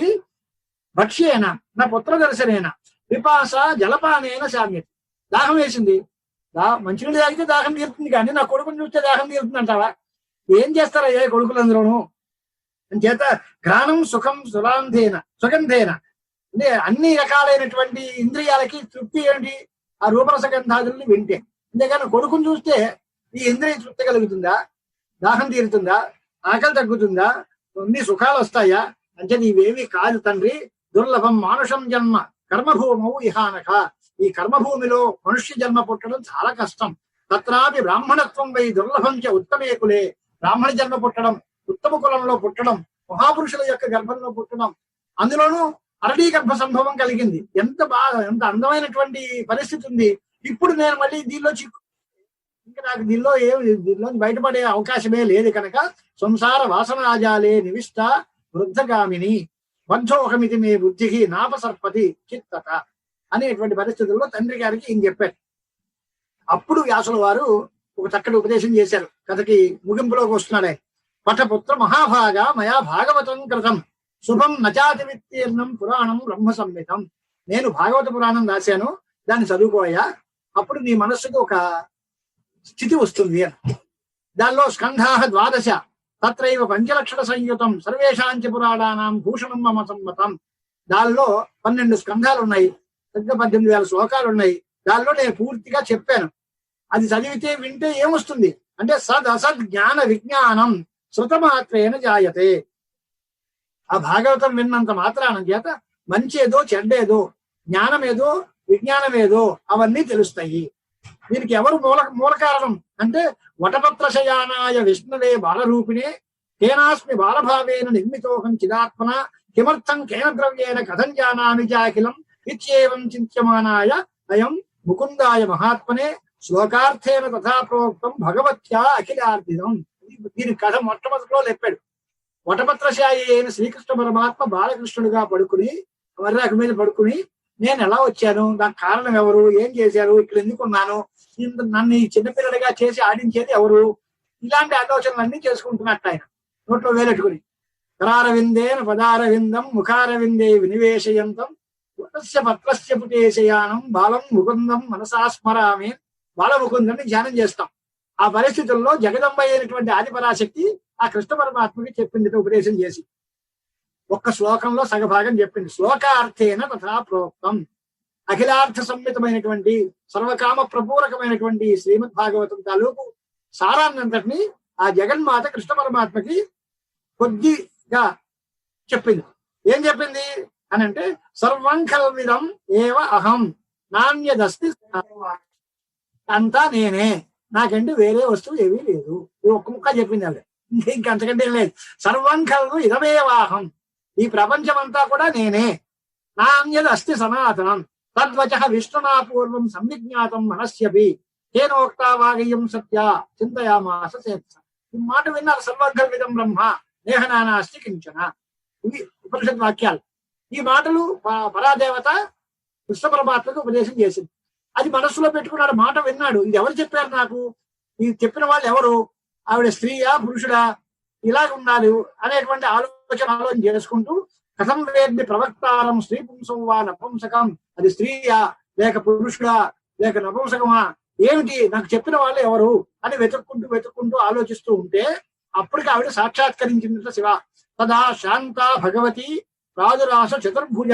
భక్ష్యేనా నా పుత్ర దర్శనేనా పిపాస జలపానేన శామ్యతి. దాహం వేసింది, మంచినీళ్ళు తాగితే దాహం తీరుతుంది, కానీ నా కొడుకుని చూస్తే దాహం తీరుతుంది అంటావా? ఏం చేస్తారయ్యా కొడుకులందరూను? చేత ఘ్రాణం సుఖం సుగంధేన అంటే అన్ని రకాలైనటువంటి ఇంద్రియాలకి తృప్తి ఏంటి? ఆ రూపరసగంధాదుల్ని వింటే. అంతేగాని కొడుకుని చూస్తే ఈ ఇంద్రియ తృప్తి కలుగుతుందా? దాహం తీరుతుందా? ఆకలి తగ్గుతుందా? అన్ని సుఖాలు వస్తాయా? అంటే నీవేమీ కాదు తండ్రి. దుర్లభం మానుషం జన్మ కర్మభూమౌ ఇహానక. ఈ కర్మభూమిలో మనుష్య జన్మ పుట్టడం చాలా కష్టం. తత్రాపి బ్రాహ్మణత్వం వై దుర్లభం చ ఉత్తమే కులే. బ్రాహ్మణ జన్మ పుట్టడం, ఉత్తమ కులంలో పుట్టడం, మహాపురుషుల యొక్క గర్భంలో పుట్టడం, అందులోనూ అరడీ గర్భ సంభవం కలిగింది. ఎంత అందమైనటువంటి పరిస్థితి ఉంది. ఇప్పుడు నేను మళ్ళీ దీనిలో ఇంకా నాకు దీనిలో బయటపడే అవకాశమే లేదు కనుక సంసార వాసనాజాలే నివిష్ట వృద్ధగామిని బద్ధోహమితి మే బుద్ధికి నాపసర్పతి చిత్తత అనేటువంటి పరిస్థితుల్లో తండ్రి గారికి ఈయన చెప్పారు. అప్పుడు వ్యాసుల వారు ఒక చక్కటి ఉపదేశం చేశారు. కథకి ముగింపులోకి వస్తున్నాడే. పటపుత్ర మహాభాగ మయా భాగవతం కృతం శుభం నచాతి విత్తీర్ణం పురాణం బ్రహ్మ సంహితం. నేను భాగవత పురాణం రాశాను, దాన్ని చదువుకోయా. అప్పుడు నీ మనస్సుకు ఒక స్థితి వస్తుంది అని. దానిలో స్కంధాహ 12 తత్రైవ పంచలక్షణ సంయుతం సర్వేషాంచ పురాణానాం భూషణం మమ సమ్మతం. దానిలో 12 స్కంధాలు ఉన్నాయి, 18,000 శ్లోకాలు ఉన్నాయి. దానిలో నేను పూర్తిగా చెప్పాను. అది చదివితే వింటే ఏమొస్తుంది? అంటే సద్ అసద్ జ్ఞాన విజ్ఞానం శృతమాత్రేణ జాయతే. ఆ భాగవతం విన్నంత మాత్రాన చేత మంచి ఏదో చెడ్డేదో జ్ఞానం ఏదో విజ్ఞానం ఏదో అవన్నీ తెలుస్తాయి. దీనికి ఎవరు మూల కారణం అంటే వటపత్రశయానాయ విష్ణువే బాలరూపిణే కేనాస్మి బాలభావేన నిర్మితోహం చిదాత్మన కిమర్థం కేన ద్రవ్యేన కథం జానామి చాఖిలం ఇత్యేవం చింత్యమానాయ అయం ముకుందాయ మహాత్మనే శ్లోకార్థేన తథా ప్రోక్తం భగవత్యా అఖిలార్థితం. దీని కథ మొట్టమొదటిలో చెప్పాడు. వటపత్రశాయి అయిన శ్రీకృష్ణ పరమాత్మ బాలకృష్ణుడిగా పడుకుని వర్రాకు మీద పడుకుని నేను ఎలా వచ్చాను, దానికి కారణం ఎవరు, ఏం చేశారు, ఇక్కడ ఎందుకున్నాను, నన్ను ఈ చిన్నపిల్లడిగా చేసి ఆడించేది ఎవరు, ఇలాంటి ఆలోచనలన్నీ చేసుకుంటున్నట్టు ఆయన నోట్లో వేలెట్టుకుని. కరారవిందేన పదారవిందం ముఖారవిందే వినివేశయంతం వటస్య పత్రస్య పుటేశయానం బాలం ముకుందం మనసా స్మరామి. బాలముకుందని ధ్యానం చేస్తాం. ఆ పరిస్థితుల్లో జగదంబ అయినటువంటి ఆదిపరాశక్తి ఆ కృష్ణ పరమాత్మకి చెప్పింది ఉపదేశం చేసి. ఒక్క శ్లోకంలో సగభాగం చెప్పింది. శ్లోకార్థేన తథా ప్రోక్తం. అఖిలార్థ సంహితమైనటువంటి సర్వకామ ప్రపూరకమైనటువంటి శ్రీమద్ భాగవతం తాలూకు సారాన్నంతటిని ఆ జగన్మాత కృష్ణ పరమాత్మకి కొద్దిగా చెప్పింది. ఏం చెప్పింది అని అంటే సర్వం కల్విదం ఏవ అహం నాణ్యదస్తి, అంతా నేనే, నాకంటే వేరే వస్తువు ఏమీ లేదు. ఒక్క ముక్క చెప్పింది ఆవిడ, ఇంకంతకంటే లేదు. సర్వం కల్వు ఇదమేవాహం, ఈ ప్రపంచం అంతా కూడా నేనే. నాణ్యద అస్తి సనాతనం తద్వచ విష్ణునా పూర్వం సంవిజ్ఞాతం మనస్యపి తేనోక్తా వాగయం సత్య చింతయామాస సేత్స. ఈ మాట విన్నారు. సర్వకల్విదం బ్రహ్మ నేహనానాస్తి కించన. ఇవి ఉపనిషత్ వాక్యాలు. ఈ మాటలు పరాదేవత కృష్ణ పరమాత్మకు ఉపదేశం చేసింది. అది మనస్సులో పెట్టుకున్నాడు, మాట విన్నాడు. ఇది ఎవరు చెప్పారు నాకు, ఇది చెప్పిన వాళ్ళు ఎవరు, ఆవిడ స్త్రీయా పురుషుడా, ఇలాగ ఉన్నారు అనేటువంటి ఆలోచన చేసుకుంటూ కథం వేద్ది ప్రవక్తారం స్త్రీ పుంసం వా నపుంసకం, అది స్త్రీయా లేక పురుషుడా లేక నపుంసకమా, ఏమిటి నాకు చెప్పిన వాళ్ళు ఎవరు అని వెతుక్కుంటూ ఆలోచిస్తూ ఉంటే అప్పటికి ఆవిడ సాక్షాత్కరించింది శివ. తదా శాంత భగవతి రాజురాస చతుర్భుజ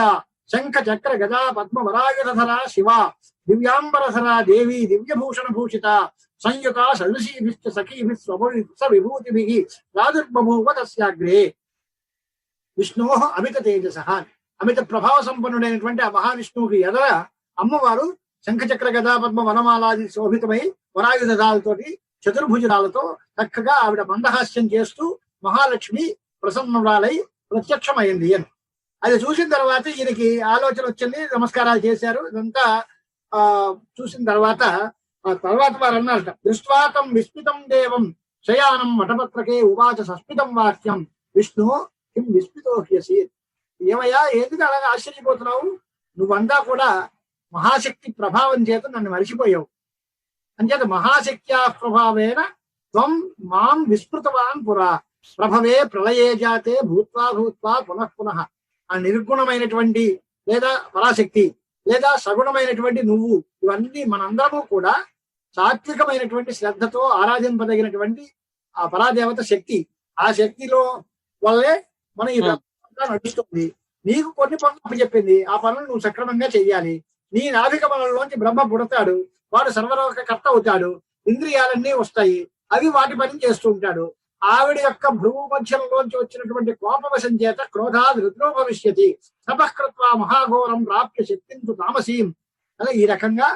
శంఖ చక్ర గదా పద్మ వరాయుధర శివ దివ్యాంబరధరా దేవి దివ్యభూషణ భూషిత సంయుత సదృశీభిశ్చ సఖీభిస్వ విభూతిభిః రాజుర్బభూవ తస్యాగ్రే. విష్ణో అమిత తేజస, అమిత ప్రభావ సంపన్నుడైనటువంటి ఆ మహావిష్ణువుకి ఎదర అమ్మవారు శంఖచక్ర గదా పద్మ వనమాలాది శోభితమై వరాయుధాలతోటి చతుర్భుజాలతో చక్కగా ఆవిడ మందహాస్యం చేస్తూ మహాలక్ష్మి ప్రసన్నురాలై ప్రత్యక్షమైంది అని. అది చూసిన తర్వాత ఈయనకి ఆలోచన వచ్చింది, నమస్కారాలు చేశారు. ఇదంతా చూసిన తర్వాత వారు అన్నారట, దృష్ట్వాతం విస్మితం దేవం శయానం వటపత్రకే ఉవాచ సస్మితం వాక్యం విష్ణు కిం విస్మితో హ్యసి. ఏమయ్యా ఎందుకు అలాగా ఆశ్చర్యపోతున్నావు, నువ్వంతా కూడా మహాశక్తి ప్రభావం చేత నన్ను మరిచిపోయావు. అంచేత మహాశక్త్యా ప్రభావేన త్వం మాం విస్మృతవాన్ పురా ప్రభవే ప్రళయే జాతే భూత్వా భూత్వా పునః పునః. ఆ నిర్గుణమైనటువంటి లేదా పరాశక్తి లేదా సగుణమైనటువంటి నువ్వు, ఇవన్నీ మనందరము కూడా సాత్వికమైనటువంటి శ్రద్ధతో ఆరాధింపదగినటువంటి ఆ పరాదేవత శక్తి. ఆ శక్తిలో వల్లే మనం ఈ నడుస్తుంది. నీకు కొన్ని పనులు చెప్పింది, ఆ పనులు నువ్వు సక్రమంగా చెయ్యాలి. నీ నాభికమలంలోంచి బ్రహ్మ పుడతాడు, వాడు సర్వలోక కర్త అవుతాడు, ఇంద్రియాలన్నీ వస్తాయి, అవి వాటి పని చేస్తూ ఉంటాడు. ఆవిడ యొక్క భ్రువు మధ్యంలోంచి వచ్చినటువంటి కోపవశం చేత క్రోధాద్ రుద్రోపవిష్యతి తపఃకృత్వా మహాఘోరం ప్రాప్య శక్తింతు తామసీం. అలా ఈ రకంగా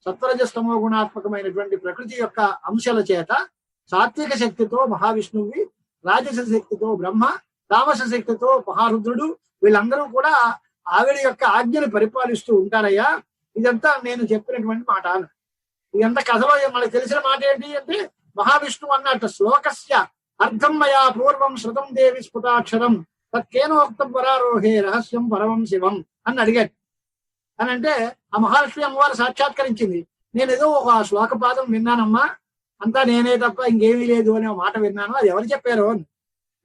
సత్వరజస్తమో గుణాత్మకమైనటువంటి ప్రకృతి యొక్క అంశాల చేత సాత్విక శక్తితో మహావిష్ణువి, రాజస శక్తితో బ్రహ్మ, తామస శక్తితో మహారుద్రుడు, వీళ్ళందరూ కూడా ఆవిడ యొక్క ఆజ్ఞను పరిపాలిస్తూ ఉంటారయ్యా. ఇదంతా నేను చెప్పినటువంటి మాట. ఇదంతా కథలో మనకు తెలిసిన మాట ఏంటి అంటే మహావిష్ణువు అన్నట్టు శ్లోకస్య అర్థం మయా పూర్వం శృతం దేవి స్ఫుటాక్షరం తత్కేనోక్తం పరారోహే రహస్యం పరమం శివం అని అడిగాడు. అని అంటే ఆ మహాలక్ష్మి అమ్మవారు సాక్షాత్కరించింది. నేను ఏదో ఒక శ్లోకపాదం విన్నానమ్మా, అంతా నేనే తప్ప ఇంకేమీ లేదు అనే మాట విన్నాను, అది ఎవరు చెప్పారు అని.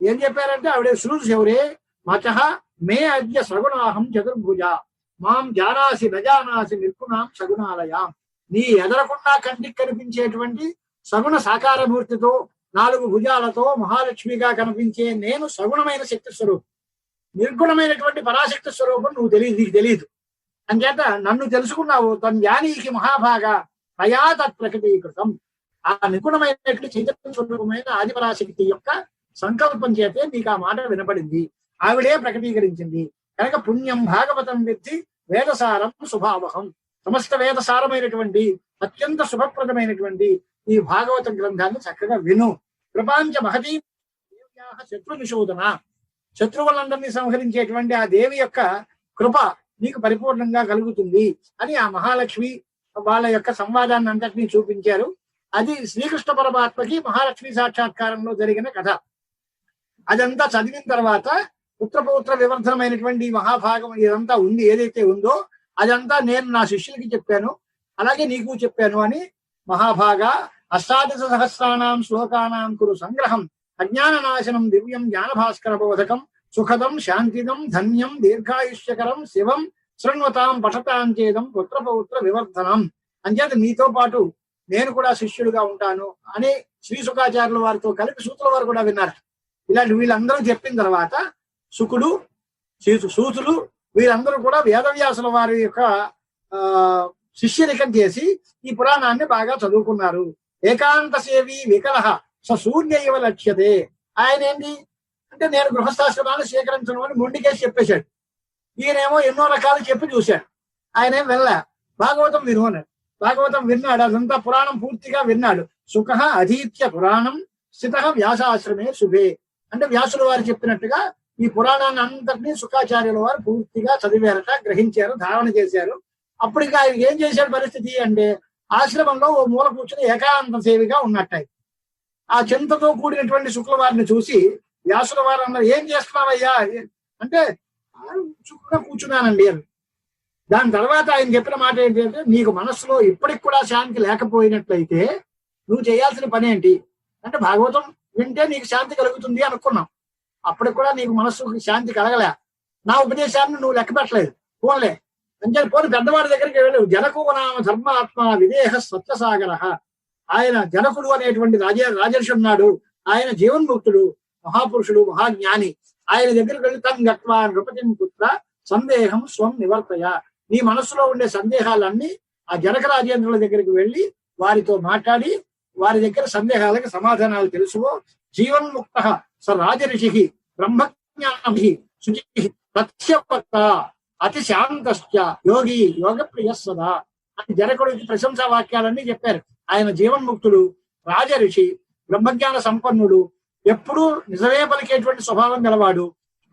ఏం చెప్పారంటే ఆవిడ శ్రూస్ ఎవరే మచః మే అద్య సగుణాహం చతుర్భుజ మాం జానాసి నజానాసి నిర్గుణాం సగుణాలయాం. నీ ఎదరకుండా కంటికి కనిపించేటువంటి సగుణ సాకారమూర్తితో 4 భుజాలతో మహాలక్ష్మిగా కనిపించే నేను సగుణమైన శక్తి స్వరూపం, నిర్గుణమైనటువంటి పరాశక్తి స్వరూపం నువ్వు నీకు తెలియదు. అంచేత నన్ను తెలుసుకున్నావు. తన్యానీకి మహాభాగ తయా తత్ ప్రకటీకృతం. ఆ నిపుణమైనటువంటి చైతన్య స్వరూపమైన ఆదిపరాశక్తి యొక్క సంకల్పం చేతే మీకు ఆ మాట వినపడింది, ఆవిడే ప్రకటీకరించింది. కనుక పుణ్యం భాగవతం విద్ధి వేదసారం శుభావహం. సమస్త వేదసారమైనటువంటి అత్యంత శుభప్రదమైనటువంటి ఈ భాగవత గ్రంథాన్ని చక్కగా విను. ప్రపంచ మహతీ శత్రు నిషోధన, శత్రువులందరినీ సంహరించేటువంటి ఆ దేవి యొక్క కృప నీకు పరిపూర్ణంగా కలుగుతుంది అని ఆ మహాలక్ష్మి వాళ్ళ యొక్క సంవాదాన్ని అంతటినీ చూపించారు. అది శ్రీకృష్ణ పరమాత్మకి మహాలక్ష్మి సాక్షాత్కారంలో జరిగిన కథ. అదంతా చదివిన తర్వాత పుత్రపౌత్ర వివర్ధనమైనటువంటి మహాభాగం ఇదంతా ఉంది, ఏదైతే ఉందో అదంతా నేను నా శిష్యులకి చెప్పాను, అలాగే నీకు చెప్పాను అని మహాభాగ అష్టాదశ సహస్రాణం శ్లోకానాం కురు సంగ్రహం అజ్ఞాన నాశనం దివ్యం జ్ఞానభాస్కర బోధకం సుఖదం శాంతిదం ధన్యం దీర్ఘాయుష్యకరం శివం శృణ్వతాం పఠతాం చేదం పుత్రపౌత్ర వివర్ధనం. అంచేత నీతో పాటు నేను కూడా శిష్యుడుగా ఉంటాను అని శ్రీ శుకాచార్యుల వారితో కలిపి సూతుల వారు కూడా విన్నారు. ఇలాంటి వీళ్ళందరూ చెప్పిన తర్వాత శుకుడు సూతులు వీరందరూ కూడా వేదవ్యాసుల వారి యొక్క శిష్యరికం చేసి ఈ పురాణాన్ని బాగా చదువుకున్నారు. ఏకాంత సేవి వికలహ సశూన్య ఇవ లక్ష్యతే. ఆయన ఏంటి అంటే నేను గృహస్థాశ్రమాన్ని స్వీకరించడం అని మొండికేసి చెప్పేశాడు. ఈయనేమో ఎన్నో రకాలు చెప్పి చూశాడు, ఆయన ఏం వెళ్ళా. భాగవతం విను అన్నాడు. భాగవతం విన్నాడు, అదంతా పురాణం పూర్తిగా విన్నాడు. సుఖ అధీత్య పురాణం స్థిత వ్యాసాశ్రమే శుభే. అంటే వ్యాసుల వారు చెప్పినట్టుగా ఈ పురాణాన్ని అంతటినీ శుకాచార్యుల వారు పూర్తిగా చదివారట, గ్రహించారు, ధారణ చేశారు. అప్పుడు ఇంకా ఆయన ఏం చేశాడు పరిస్థితి అంటే ఆశ్రమంలో ఓ మూల కూర్చుని ఏకాంత సేవిగా ఉన్నట్టాయి. ఆ చింతతో కూడినటువంటి శుక్ల వారిని చూసి వ్యాసుల వారు అన్నారు, ఏం చేస్తున్నావయ్యా అంటే చుక్కగా కూర్చున్నానండి అని. దాని తర్వాత ఆయన చెప్పిన మాట ఏంటంటే నీకు మనస్సులో ఇప్పటికి కూడా శాంతి లేకపోయినట్లయితే నువ్వు చేయాల్సిన పని ఏంటి అంటే భాగవతం వింటే నీకు శాంతి కలుగుతుంది అనుకున్నాం. అప్పటికి కూడా నీకు మనస్సుకు శాంతి కలగలే. నా ఉపదేశాన్ని నువ్వు లెక్క పెట్టలేదు, పోన్లే అంటే పోని పెద్దవాడి దగ్గరికి వెళ్ళి జనకు నామ ధర్మాత్మ విదేహ సత్యసాగర. ఆయన జనకుడు అనేటువంటి రాజర్షి ఉన్నాడు, ఆయన జీవన్ముక్తుడు, మహాపురుషుడు, మహాజ్ఞాని. ఆయన దగ్గరికి వెళ్ళి తన్ గత్వా నృపతిం పుత్ర సందేహం స్వం నివర్తయ. నీ మనస్సులో ఉండే సందేహాలన్నీ ఆ జనక రాజేంద్రుల దగ్గరికి వెళ్ళి వారితో మాట్లాడి వారి దగ్గర సందేహాలకు సమాధానాలు తెలుసుకో. జీవన్ముక్త స రాజర్షి బ్రహ్మజ్ఞాని శుచి తథ్యవక్త అతి శాంతశ్చ యోగి యోగ ప్రియ సదా అని జనకుడికి ప్రశంసా వాక్యాలన్నీ చెప్పారు. ఆయన జీవన్ముక్తుడు, రాజర్షి, బ్రహ్మజ్ఞాన సంపన్నుడు, ఎప్పుడూ నిజమే పలికేటువంటి స్వభావం గలవాడు,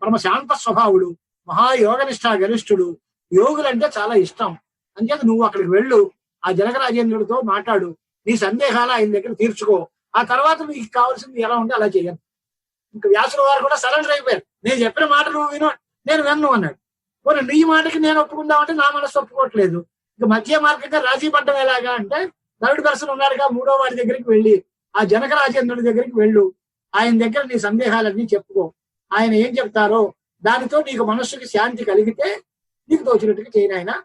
పరమ శాంత స్వభావుడు, మహాయోగనిష్ఠా గరిష్ఠుడు, యోగులంటే చాలా ఇష్టం. అంచేత నువ్వు అక్కడికి వెళ్ళు, ఆ జనక రాజేంద్రుడితో మాట్లాడు, నీ సందేహాలు ఆయన దగ్గర తీర్చుకో, ఆ తర్వాత నీకు కావాల్సింది ఎలా ఉంటే అలా చేయాలి. ఇంకా వ్యాసుల వారు కూడా సరెండర్ అయిపోయారు. నేను చెప్పిన మాట నువ్వు విను, నేను విన్ను అన్నాడు. పోనీ నీ మాటకి నేను ఒప్పుకుందామంటే నా మనసు ఒప్పుకోవట్లేదు. ఇంకా మధ్య మార్గంగా రాజీ పడ్డం ఎలాగా అంటే థర్డ్ పర్సన్ ఉన్నాడుగా, మూడో వాడి దగ్గరికి వెళ్ళి ఆ జనక రాజేంద్రుడి దగ్గరికి వెళ్ళు, ఆయన దగ్గర నీ సందేహాలన్నీ చెప్పుకో, ఆయన ఏం చెప్తారో దానితో నీకు మనస్సుకి శాంతి కలిగితే నీకు తోచినట్టుగా చేయను.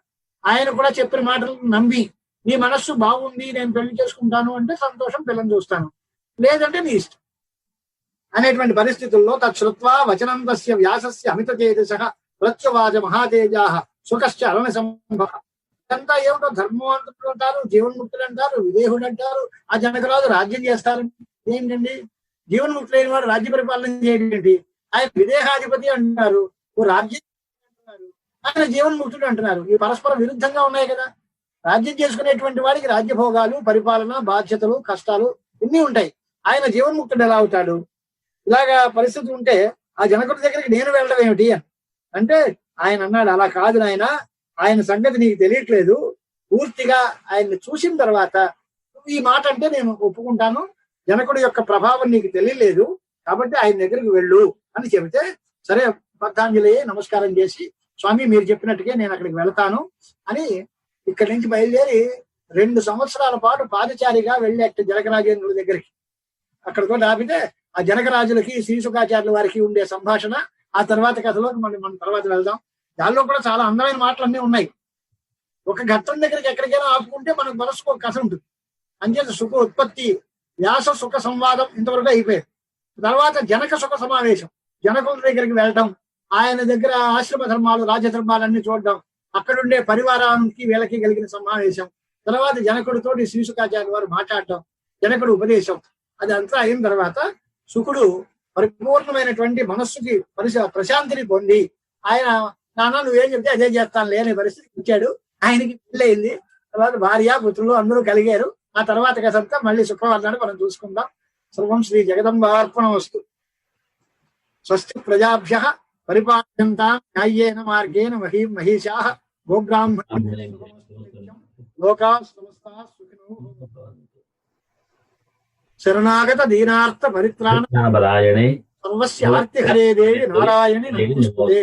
ఆయన కూడా చెప్పిన మాటలు నమ్మి నీ మనస్సు బాగుంది నేను పెళ్లి చేసుకుంటాను అంటే సంతోషం, పిల్లని చూస్తాను, లేదంటే నీ ఇష్టం అనేటువంటి పరిస్థితుల్లో తచ్చుత్వా వచనం తస్య వ్యాసస్య అమిత తేజస ప్రత్యవాజ మహాతేజా సుఖశ్చ అరణ సంభ. ఇదంతా ఏమిటో ధర్మవంతుడు అంటారు, జీవన్ముక్తుడు అంటారు, విదేహుడు అంటారు. ఆ జనకరాజు రాజ్యం చేస్తారు ఏంటండి, జీవన్ముక్తులైన వాడు రాజ్య పరిపాలన చేయడం ఏంటి? ఆయన విదేహాధిపతి అంటున్నారు, ఓ రాజ్యం అంటున్నారు, ఆయన జీవన్ముక్తుడు అంటున్నారు. ఇవి పరస్పర విరుద్ధంగా ఉన్నాయి కదా. రాజ్యం చేసుకునేటువంటి వాడికి రాజ్యభోగాలు, పరిపాలన, బాధ్యతలు, కష్టాలు ఇన్ని ఉంటాయి. ఆయన జీవన్ముక్తుడు ఎలా అవుతాడు? ఇలాగా పరిస్థితి ఉంటే ఆ జనకుడి దగ్గరికి నేను వెళ్ళడం ఏమిటి అంటే ఆయన అన్నాడు, అలా కాదు నాయన, ఆయన సంగతి నీకు తెలియట్లేదు. పూర్తిగా ఆయన్ని చూసిన తర్వాత నువ్వు ఈ మాట అంటే నేను ఒప్పుకుంటాను, జనకుడి యొక్క ప్రభావం నీకు తెలియలేదు కాబట్టి ఆయన దగ్గరికి వెళ్ళు అని చెబితే, సరే బద్ధాంజలి నమస్కారం చేసి స్వామి మీరు చెప్పినట్టుగా నేను అక్కడికి వెళ్తాను అని ఇక్కడి నుంచి బయలుదేరి 2 సంవత్సరాల పాటు పాదచారిగా వెళ్ళేట జనకరాజేంద్రుడి దగ్గరికి. అక్కడితో ఆపితే ఆ జనకరాజులకి శ్రీ శుకాచార్యుల వారికి ఉండే సంభాషణ ఆ తర్వాత కథలోకి మనం తర్వాత వెళ్దాం. దానిలో కూడా చాలా అందమైన మాటలు అన్నీ ఉన్నాయి. ఒక ఘట్టం దగ్గరికి ఎక్కడికైనా ఆపుకుంటే మనకు మనసుకు ఒక కథ ఉంటుంది. అంచేత సుఖ ఉత్పత్తి, వ్యాస సుఖ సంవాదం ఇంతవరకు అయిపోయాయి. తర్వాత జనక సుఖ సమావేశం, జనకుల దగ్గరికి వెళ్ళటం, ఆయన దగ్గర ఆశ్రమ ధర్మాలు, రాజధర్మాలన్నీ చూడడం, అక్కడుండే పరివారానికి వీళ్ళకి కలిగిన సమావేశం, తర్వాత జనకుడితోటి శ్రీ శుకాచార్య వారు మాట్లాడటం, జనకుడు ఉపదేశం. అది అంతా అయిన తర్వాత శుకుడు పరిపూర్ణమైనటువంటి మనస్సుకి ప్రశాంతిని పొంది ఆయన నాన్న నువ్వేం చెప్తే అదే చేస్తాను లేని పరిస్థితికి వచ్చాడు. ఆయనకి పెళ్ళయింది. తర్వాత భార్య పుత్రులు అందరూ కలిగారు. ఆ తర్వాత కథంతా మళ్ళీ శుక్రవారాన్ని మనం చూసుకుందాం. సర్వం శ్రీ జగదంబార్పణమస్తు. స్వస్తి ప్రజాభ్యః పరిపాలయంతాం న్యాయేన మార్గేణ మహీషాః గోబ్రాహ్మణేభ్యः లోకాః సమస్తాః సుఖినో భవంతు. శరణాగత దీనార్థ పరిత్రాణ నారాయణే సర్వస్య ఆర్తి హరే దేవి నారాయణి నమోస్తుతే.